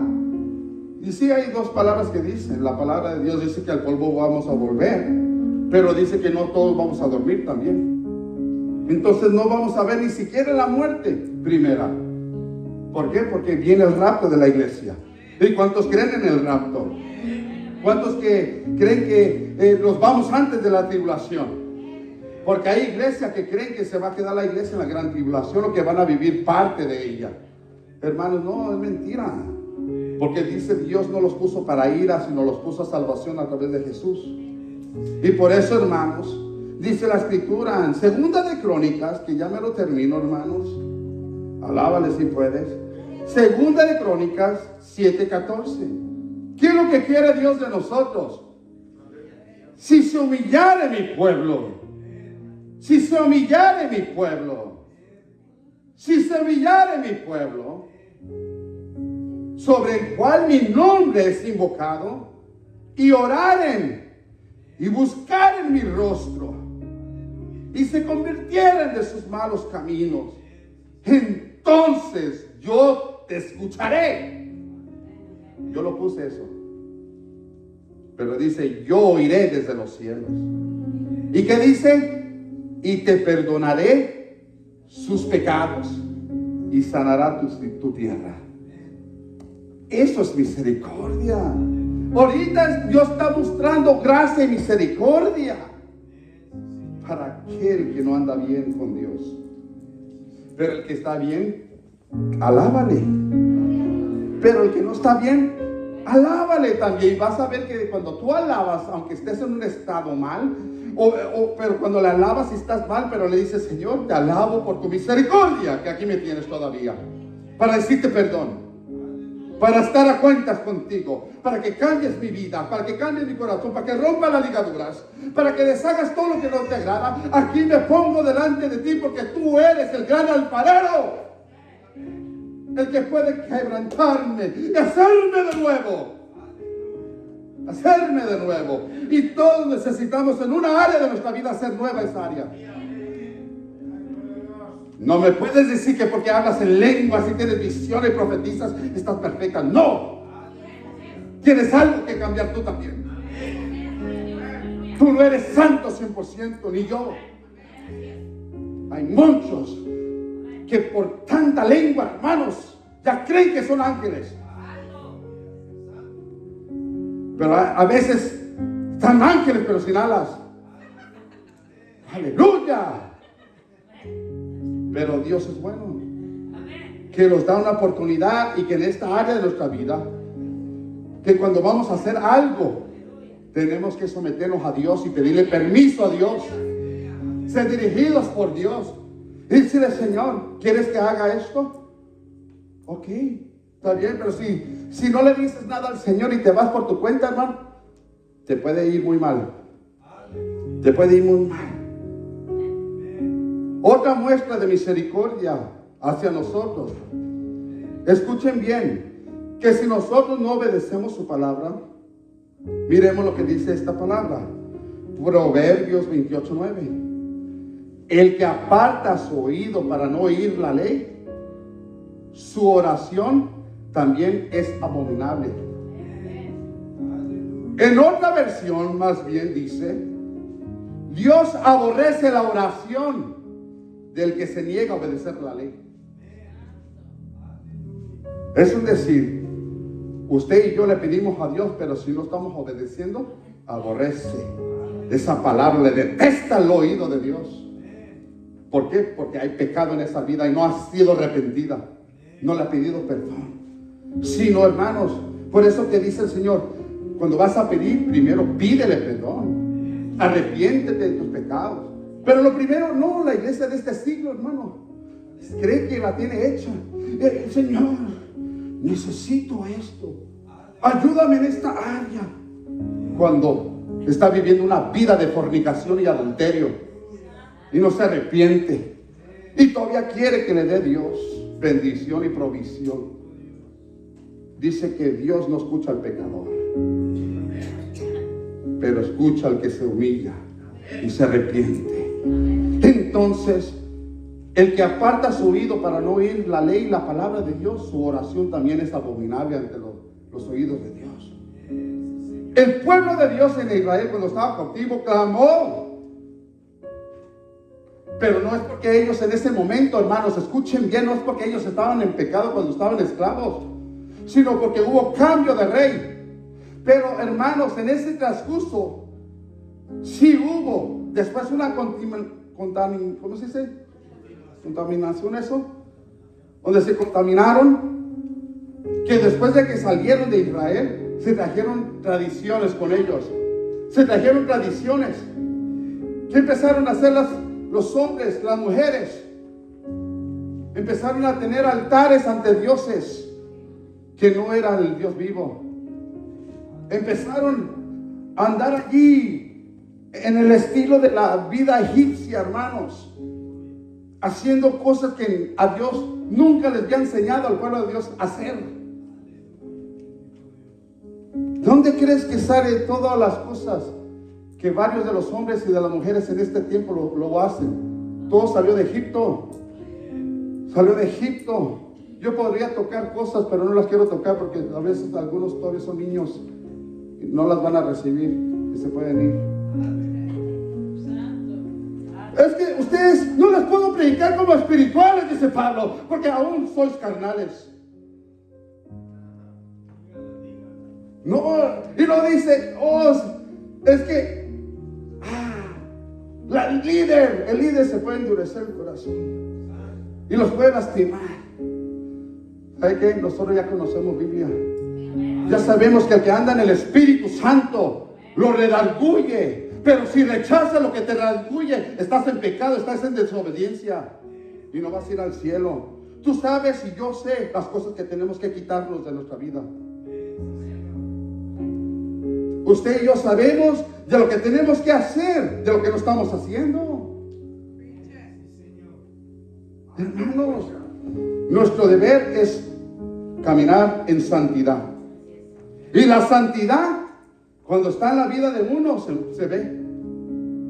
Y sí, hay dos palabras que dicen. La palabra de Dios dice que al polvo vamos a volver, pero dice que no todos vamos a dormir también. Entonces no vamos a ver ni siquiera la muerte primera. ¿Por qué? Porque viene el rapto de la iglesia. ¿Y cuántos creen en el rapto? ¿Cuántos que creen que los vamos antes de la tribulación? Porque hay iglesias que creen que se va a quedar la iglesia en la gran tribulación o que van a vivir parte de ella. Hermanos, no, es mentira. Porque dice Dios no los puso para ira, sino los puso a salvación a través de Jesús. Y por eso, hermanos, dice la escritura en Segunda de Crónicas, que ya me lo termino, hermanos. Alábale si puedes. Segunda de Crónicas 7:14. ¿Qué es lo que quiere Dios de nosotros? Si se humillare mi pueblo, si se humillare mi pueblo, si se humillare mi pueblo, sobre el cual mi nombre es invocado, y oraren y buscaren mi rostro, y se convirtieren de sus malos caminos, entonces yo te escucharé. Yo lo puse eso, pero dice: yo oiré desde los cielos. ¿Y qué dice? Y te perdonaré sus pecados y sanará tu tierra. Eso es misericordia. Ahorita Dios está mostrando gracia y misericordia para aquel que no anda bien con Dios. Pero el que está bien, alábale. Pero el que no está bien, alábale también. Y vas a ver que cuando tú alabas, aunque estés en un estado mal, pero cuando le alabas y estás mal, pero le dices: Señor, te alabo por tu misericordia, que aquí me tienes todavía, para decirte perdón, para estar a cuentas contigo, para que cambies mi vida, para que cambies mi corazón, para que rompa las ligaduras, para que deshagas todo lo que no te agrada. Aquí me pongo delante de ti porque tú eres el gran alfarero, el que puede quebrantarme y hacerme de nuevo. Hacerme de nuevo. Y todos necesitamos en una área de nuestra vida hacer nueva esa área. No me puedes decir que porque hablas en lenguas y tienes visiones y profetizas estás perfecta. No. Tienes algo que cambiar tú también. Tú no eres santo 100%, ni yo. Hay muchos que por tanta lengua, hermanos, ya creen que son ángeles. Pero a veces están ángeles pero sin alas. Aleluya. Pero Dios es bueno, que nos da una oportunidad, y que en esta área de nuestra vida, que cuando vamos a hacer algo, tenemos que someternos a Dios y pedirle permiso a Dios, ser dirigidos por Dios, y decirle: Señor, ¿quieres que haga esto? Ok, está bien, pero si no le dices nada al Señor y te vas por tu cuenta, hermano, te puede ir muy mal. Te puede ir muy mal. Otra muestra de misericordia hacia nosotros. Escuchen bien, que si nosotros no obedecemos su palabra, miremos lo que dice esta palabra. Proverbios 28:9. El que aparta su oído para no oír la ley, su oración también es abominable. En otra versión más bien dice: Dios aborrece la oración del que se niega a obedecer la ley. Es un decir, usted y yo le pedimos a Dios, pero si no estamos obedeciendo, aborrece esa palabra, le detesta el oído de Dios. ¿Por qué? Porque hay pecado en esa vida y no ha sido arrepentida, no le ha pedido perdón. Sino, hermanos, por eso que dice el Señor: Cuando vas a pedir, primero pídele perdón. Arrepiéntete de tus pecados. Pero lo primero, no, la iglesia de este siglo, hermano, cree que la tiene hecha. Señor, necesito esto. Ayúdame en esta área. Cuando está viviendo una vida de fornicación y adulterio y no se arrepiente y todavía quiere que le dé Dios bendición y provisión. Dice que Dios no escucha al pecador, pero escucha al que se humilla y se arrepiente. Entonces, el que aparta su oído para no oír la ley y la palabra de Dios, su oración también es abominable ante los oídos de Dios. El pueblo de Dios en Israel, cuando estaba cautivo, clamó. Pero no es porque ellos en ese momento, hermanos, escuchen bien, no es porque ellos estaban en pecado cuando estaban esclavos, sino porque hubo cambio de rey. Pero, hermanos, en ese transcurso sí hubo después una ¿cómo se dice? Contaminación, eso, donde se contaminaron, que después de que salieron de Israel se trajeron tradiciones con ellos. Se trajeron tradiciones que empezaron a hacer los hombres, las mujeres. Empezaron a tener altares ante dioses que no era el Dios vivo. Empezaron a andar allí en el estilo de la vida egipcia, hermanos, haciendo cosas que a Dios nunca les había enseñado al pueblo de Dios a hacer. ¿Dónde crees que sale todas las cosas que varios de los hombres y de las mujeres en este tiempo lo hacen? Todo salió de Egipto. Salió de Egipto. Yo podría tocar cosas, pero no las quiero tocar porque a veces algunos todavía son niños y no las van a recibir y se pueden ir. Es que ustedes no les puedo predicar como espirituales, dice Pablo, porque aún sois carnales. No, y lo dice, es que el líder se puede endurecer el corazón y los puede lastimar. ¿Sabe qué? Nosotros ya conocemos Biblia. Ya sabemos que el que anda en el Espíritu Santo lo redarguye. Pero si rechazas lo que te redarguye, estás en pecado, estás en desobediencia y no vas a ir al cielo. Tú sabes y yo sé las cosas que tenemos que quitarnos de nuestra vida. Usted y yo sabemos de lo que tenemos que hacer, de lo que no estamos haciendo. Hermanos, nuestro deber es caminar en santidad. Y la santidad, cuando está en la vida de uno, se ve.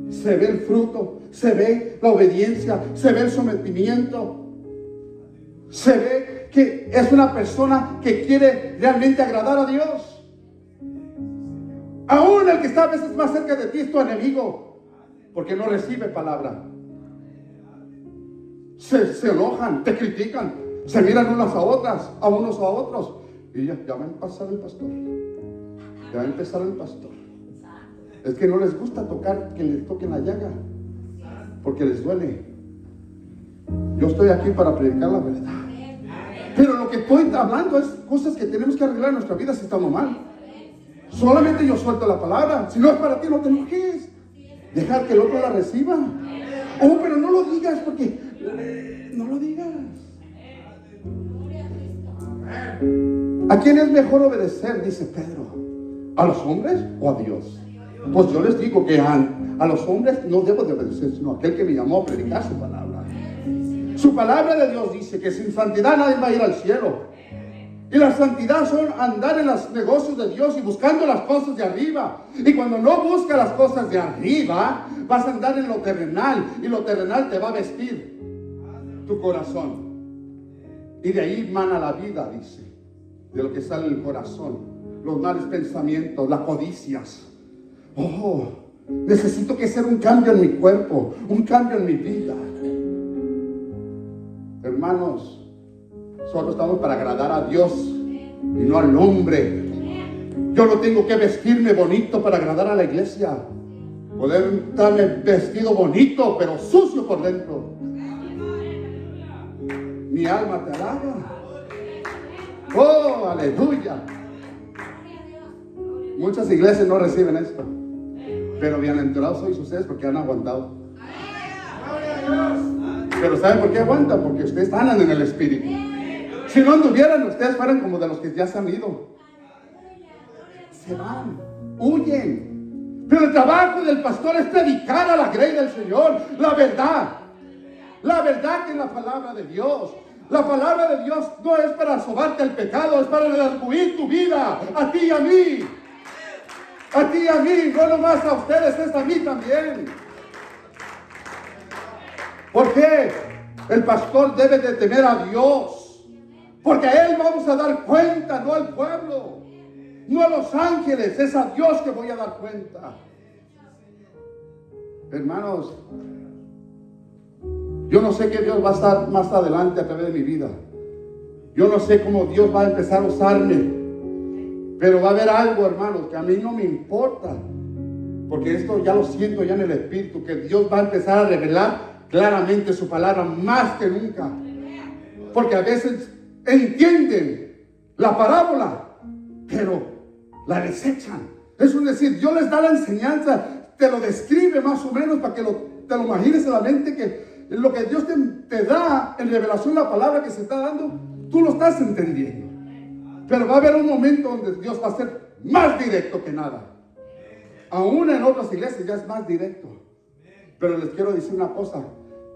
Se ve el fruto, se ve la obediencia, se ve el sometimiento. Se ve que es una persona que quiere realmente agradar a Dios. Aún el que está a veces más cerca de ti es tu enemigo, porque no recibe palabra. Se enojan, te critican, se miran unas a otras, a unos a otros. Y ya va a empezar el pastor. Ya va a empezar el pastor. Es que no les gusta que les toquen la llaga, porque les duele. Yo estoy aquí para predicar la verdad. Pero lo que estoy hablando es cosas que tenemos que arreglar en nuestra vida si estamos mal. Solamente yo suelto la palabra. Si no es para ti, no te enojes. Dejar que el otro la reciba. Pero no lo digas porque no lo digas. ¿A quién es mejor obedecer? Dice Pedro. ¿A los hombres o a Dios? Pues yo les digo que a los hombres no debo de obedecer, sino a aquel que me llamó a predicar su palabra. Su palabra de Dios dice que sin santidad nadie va a ir al cielo. Y la santidad son andar en los negocios de Dios y buscando las cosas de arriba. Y cuando no buscas las cosas de arriba, vas a andar en lo terrenal. Y lo terrenal te va a vestir tu corazón. Y de ahí mana la vida, dice. De lo que sale en el corazón. Los malos pensamientos, las codicias. Necesito que hacer un cambio en mi cuerpo. Un cambio en mi vida. Hermanos, nosotros estamos para agradar a Dios y no al hombre. Yo no tengo que vestirme bonito para agradar a la iglesia. Poder estarme vestido bonito, pero sucio por dentro. Mi alma te alaba. Aleluya. Muchas iglesias no reciben esto. Pero bienaventurados sois ustedes porque han aguantado. Pero ¿saben por qué aguantan? Porque ustedes andan en el Espíritu. Si no anduvieran, ustedes fueran como de los que ya se han ido. Se van, huyen. Pero el trabajo del pastor es predicar a la grey del Señor la verdad. La verdad que es la palabra de Dios. La palabra de Dios no es para sobarte el pecado, es para redarguir tu vida, a ti y a mí. A ti y a mí, no nomás a ustedes, es a mí también. ¿Por qué? El pastor debe de temer a Dios. Porque a Él vamos a dar cuenta, no al pueblo. No a los ángeles, es a Dios que voy a dar cuenta. Hermanos, yo no sé qué Dios va a estar más adelante a través de mi vida. Yo no sé cómo Dios va a empezar a usarme. Pero va a haber algo, hermanos, que a mí no me importa. Porque esto ya lo siento ya en el Espíritu, que Dios va a empezar a revelar claramente su palabra más que nunca. Porque a veces entienden la parábola, pero la desechan. Es decir, Dios les da la enseñanza, te lo describe más o menos para que te lo imagines en la mente, que lo que Dios te da en revelación, la palabra que se está dando, tú lo estás entendiendo. Pero va a haber un momento donde Dios va a ser más directo que nada. Aún en otras iglesias ya es más directo. Pero les quiero decir una cosa,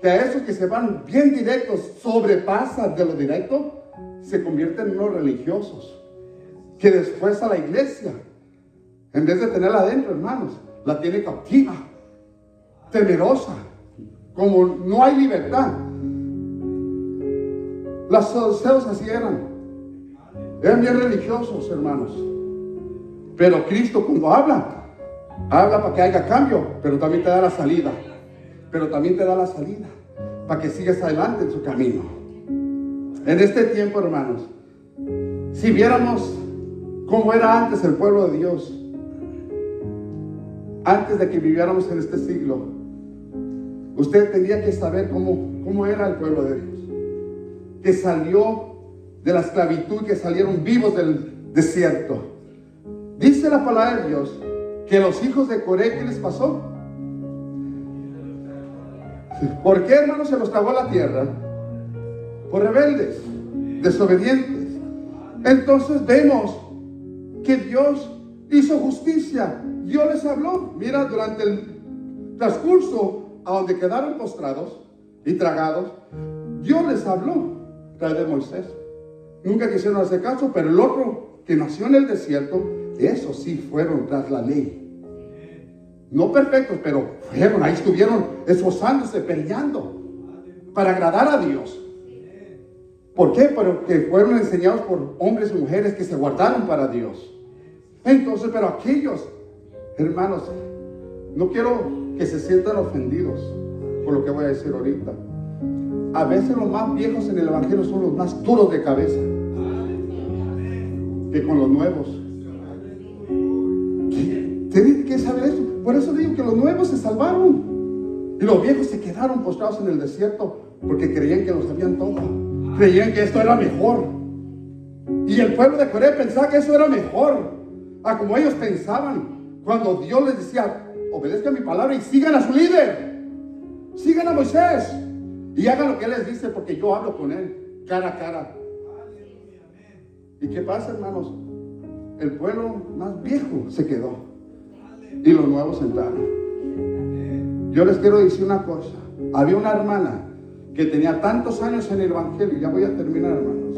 que a esos que se van bien directos, sobrepasan de lo directo, se convierten en unos religiosos. Que después a la iglesia, en vez de tenerla adentro, hermanos, la tiene cautiva, temerosa, como no hay libertad. Los saduceos así eran bien religiosos, hermanos. Pero Cristo cuando habla para que haya cambio, pero también te da la salida. Para que sigas adelante en su camino. En este tiempo, hermanos, si viéramos cómo era antes el pueblo de Dios, antes de que viviéramos en este siglo, usted tendría que saber cómo era el pueblo de Dios, que salió de la esclavitud, que salieron vivos del desierto. Dice la palabra de Dios que los hijos de Coré, ¿qué les pasó? ¿Por qué, hermanos, se los tragó la tierra? Por rebeldes, desobedientes. Entonces vemos que Dios hizo justicia. Dios les habló. Mira, durante el transcurso a donde quedaron postrados y tragados, Dios les habló a través de Moisés. Nunca quisieron hacer caso, pero el otro que nació en el desierto, esos sí fueron tras la ley. No perfectos, pero fueron, ahí estuvieron esforzándose, peleando para agradar a Dios. ¿Por qué? Porque fueron enseñados por hombres y mujeres que se guardaron para Dios. Entonces, pero aquellos, hermanos, no quiero que se sientan ofendidos por lo que voy a decir ahorita. A veces los más viejos en el evangelio son los más duros de cabeza que con los nuevos. Tienen que saber eso. Por eso digo que los nuevos se salvaron y los viejos se quedaron postrados en el desierto porque creían que lo sabían todo. Creían que esto era mejor. Y el pueblo de Coré pensaba que eso era mejor a como ellos pensaban. Cuando Dios les decía, obedezcan mi palabra y sigan a su líder, sigan a Moisés y hagan lo que él les dice, porque yo hablo con él cara a cara. ¿Y qué pasa, hermanos? El pueblo más viejo se quedó y los nuevos entraron. Yo les quiero decir una cosa. Había una hermana que tenía tantos años en el evangelio. Ya voy a terminar, hermanos.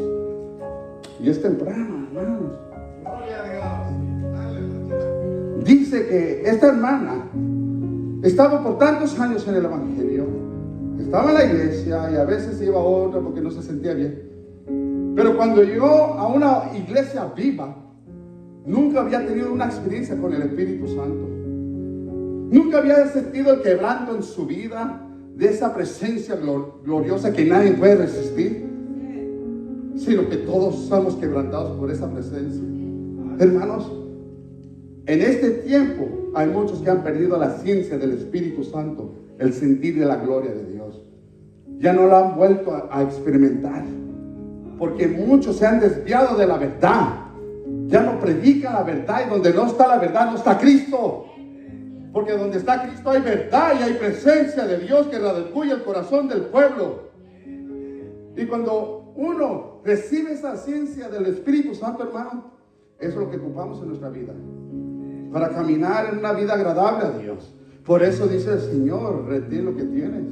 Y es temprano, hermanos. Dice que esta hermana estaba por tantos años en el evangelio, estaba en la iglesia y a veces iba a otra porque no se sentía bien. Pero cuando llegó a una iglesia viva, nunca había tenido una experiencia con el Espíritu Santo. Nunca había sentido el quebranto en su vida de esa presencia gloriosa que nadie puede resistir, sino que todos somos quebrantados por esa presencia. Hermanos, en este tiempo hay muchos que han perdido la ciencia del Espíritu Santo, el sentir de la gloria de Dios. Ya no lo han vuelto a experimentar, porque muchos se han desviado de la verdad. Ya no predican la verdad, y donde no está la verdad no está Cristo. Porque donde está Cristo hay verdad y hay presencia de Dios que redarguye el corazón del pueblo. Y cuando uno recibe esa ciencia del Espíritu Santo, hermano, eso es lo que ocupamos en nuestra vida, para caminar en una vida agradable a Dios. Por eso dice el Señor: retén lo que tienes,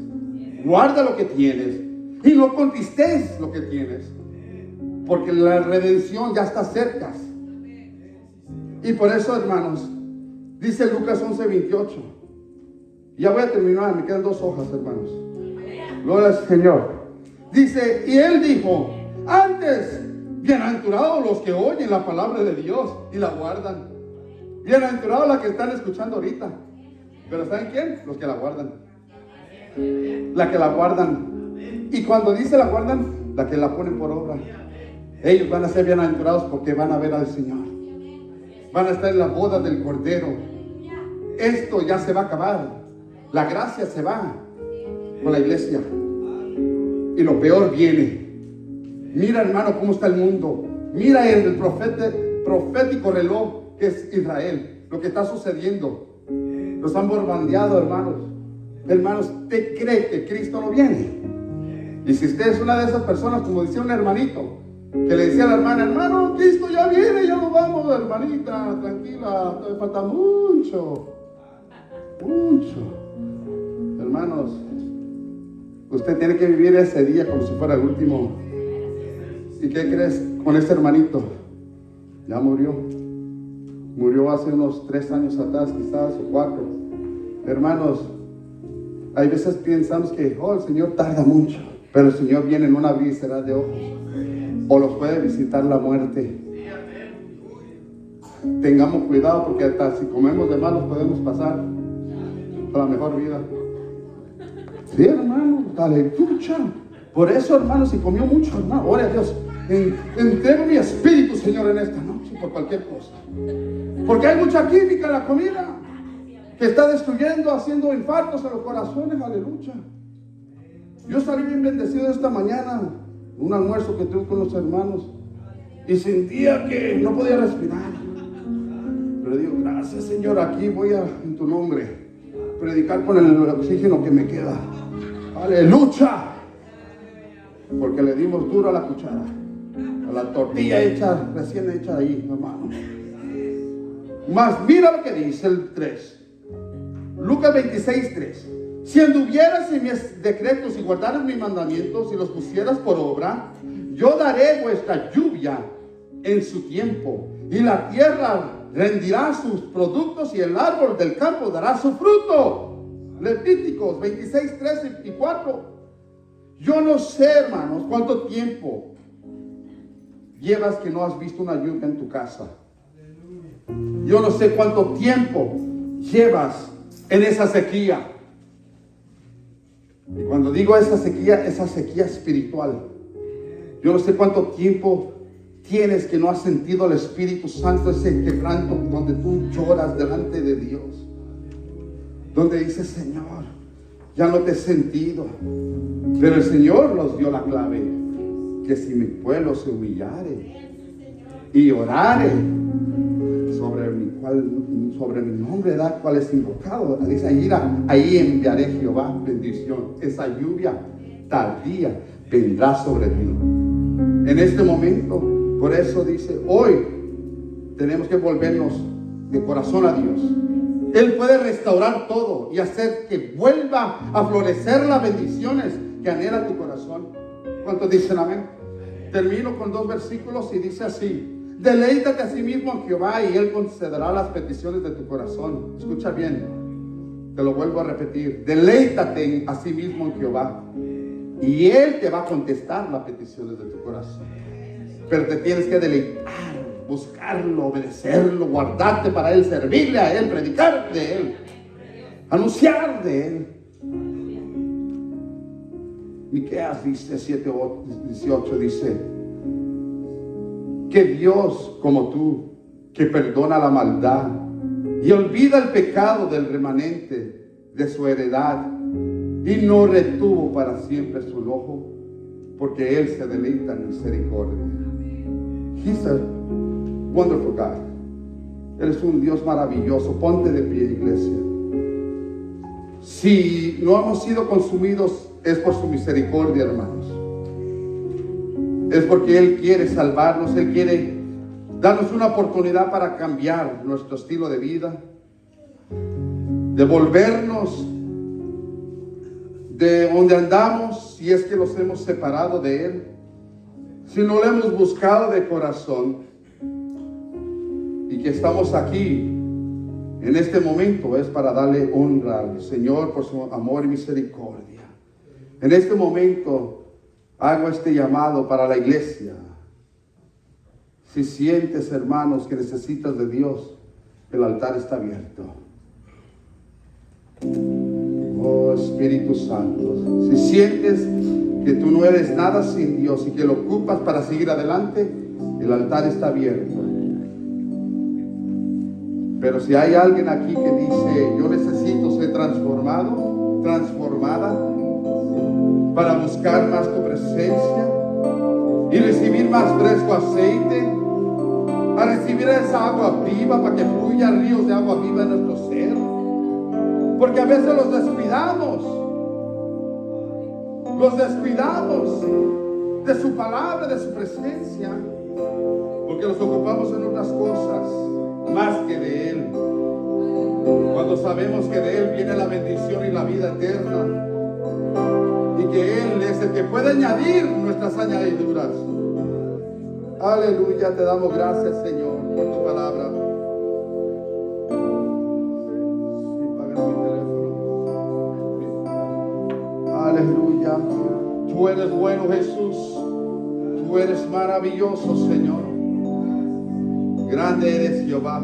guarda lo que tienes y no conquistes lo que tienes, porque la redención ya está cerca. Y por eso, hermanos, dice Lucas 11:28. Ya voy a terminar, me quedan 2 hojas, hermanos. Gloria al Señor. Dice, y él dijo: antes, bienaventurados los que oyen la palabra de Dios y la guardan. Bienaventurados los que están escuchando ahorita. Pero ¿saben quién? Los que la guardan. La que la guardan. Y cuando dice la guardan, la que la ponen por obra. Ellos van a ser bienaventurados porque van a ver al Señor. Van a estar en la boda del Cordero. Esto ya se va a acabar. La gracia se va con la iglesia. Y lo peor viene. Mira, hermano, cómo está el mundo. Mira el profético reloj que es Israel. Lo que está sucediendo. Los han bombardeado, hermanos. Hermanos, ¿usted cree que Cristo no viene? Y si usted es una de esas personas, como decía un hermanito, que le decía a la hermana: hermano, Cristo ya viene, ya nos vamos, hermanita, tranquila, todavía falta mucho. Hermanos, usted tiene que vivir ese día como si fuera el último. ¿Y qué crees con este hermanito? Ya murió. Murió hace unos 3 años atrás, quizás, o 4. Hermanos, hay veces pensamos que el Señor tarda mucho, pero el Señor viene en una víscera de ojos. O los puede visitar la muerte. Tengamos cuidado, porque hasta si comemos de más nos podemos pasar a la mejor vida. Sí, hermano, aleluya. Por eso, hermano, si comió mucho, hermano, ore a Dios. Entrego mi espíritu, Señor, en esta noche por cualquier cosa. Porque hay mucha química en la comida que está destruyendo, haciendo infartos en los corazones, aleluya. Yo salí bien bendecido esta mañana, un almuerzo que tuve con los hermanos, y sentía que no podía respirar. Pero digo: gracias, Señor, aquí voy en tu nombre predicar con el oxígeno que me queda. Aleluya. Porque le dimos duro a la cuchara, a la tortilla hecha, recién hecha ahí, hermano. Mas mira lo que dice el 3. Lucas 26:3. Si anduvieras en mis decretos y guardaras mis mandamientos y los pusieras por obra, yo daré vuestra lluvia en su tiempo, y la tierra rendirá sus productos, y el árbol del campo dará su fruto. Levíticos 26:3 y 4. Yo no sé, hermanos, cuánto tiempo llevas que no has visto una lluvia en tu casa. Yo no sé cuánto tiempo llevas en esa sequía. Y cuando digo esa sequía espiritual. Yo no sé cuánto tiempo tienes que no has sentido el Espíritu Santo, ese quebranto donde tú lloras delante de Dios. Donde dices: Señor, ya no te he sentido. Pero el Señor nos dio la clave. Que si mi pueblo se humillare y orare sobre mi nombre, cual es invocado, dice: ahí enviaré Jehová bendición. Esa lluvia tardía vendrá sobre ti. En este momento, por eso dice: hoy tenemos que volvernos de corazón a Dios. Él puede restaurar todo y hacer que vuelva a florecer las bendiciones que anhela tu corazón. ¿Cuántos dicen amén? Termino con 2 versículos y dice así: deleítate a sí mismo en Jehová y Él concederá las peticiones de tu corazón. Escucha bien, te lo vuelvo a repetir: deleítate a sí mismo en Jehová y Él te va a contestar las peticiones de tu corazón. Pero te tienes que deleitar, buscarlo, obedecerlo, guardarte para Él, servirle a Él, predicar de Él, anunciar de Él. Miqueas dice 7:18, dice: que Dios como tú, que perdona la maldad y olvida el pecado del remanente de su heredad, y no retuvo para siempre su enojo, porque Él se deleita en misericordia. wonderful God. Eres un Dios maravilloso. Ponte de pie, iglesia. Si no hemos sido consumidos, es por su misericordia, hermanos. Es porque Él quiere salvarnos. Él quiere darnos una oportunidad para cambiar nuestro estilo de vida, devolvernos de donde andamos, si es que los hemos separado de Él, si no lo hemos buscado de corazón, y que estamos aquí en este momento es para darle honra al Señor por su amor y misericordia. En este momento hago este llamado para la iglesia. Si sientes, hermanos, que necesitas de Dios, el altar está abierto. Oh Espíritu Santo, si sientes que tú no eres nada sin Dios y que lo ocupas para seguir adelante, el altar está abierto. Pero si hay alguien aquí que dice, yo necesito ser transformado, transformada, para buscar más tu presencia y recibir más fresco aceite, a recibir esa agua viva para que fluya ríos de agua viva en nuestro ser, porque a veces los descuidamos de su palabra, de su presencia, porque nos ocupamos en otras cosas más que de Él, cuando sabemos que de Él viene la bendición y la vida eterna, y que Él es el que puede añadir nuestras añadiduras. Aleluya, te damos gracias, Señor, por tu palabra. Aleluya, tú eres bueno, Jesús, tú eres maravilloso, Señor. Grande eres, Jehová.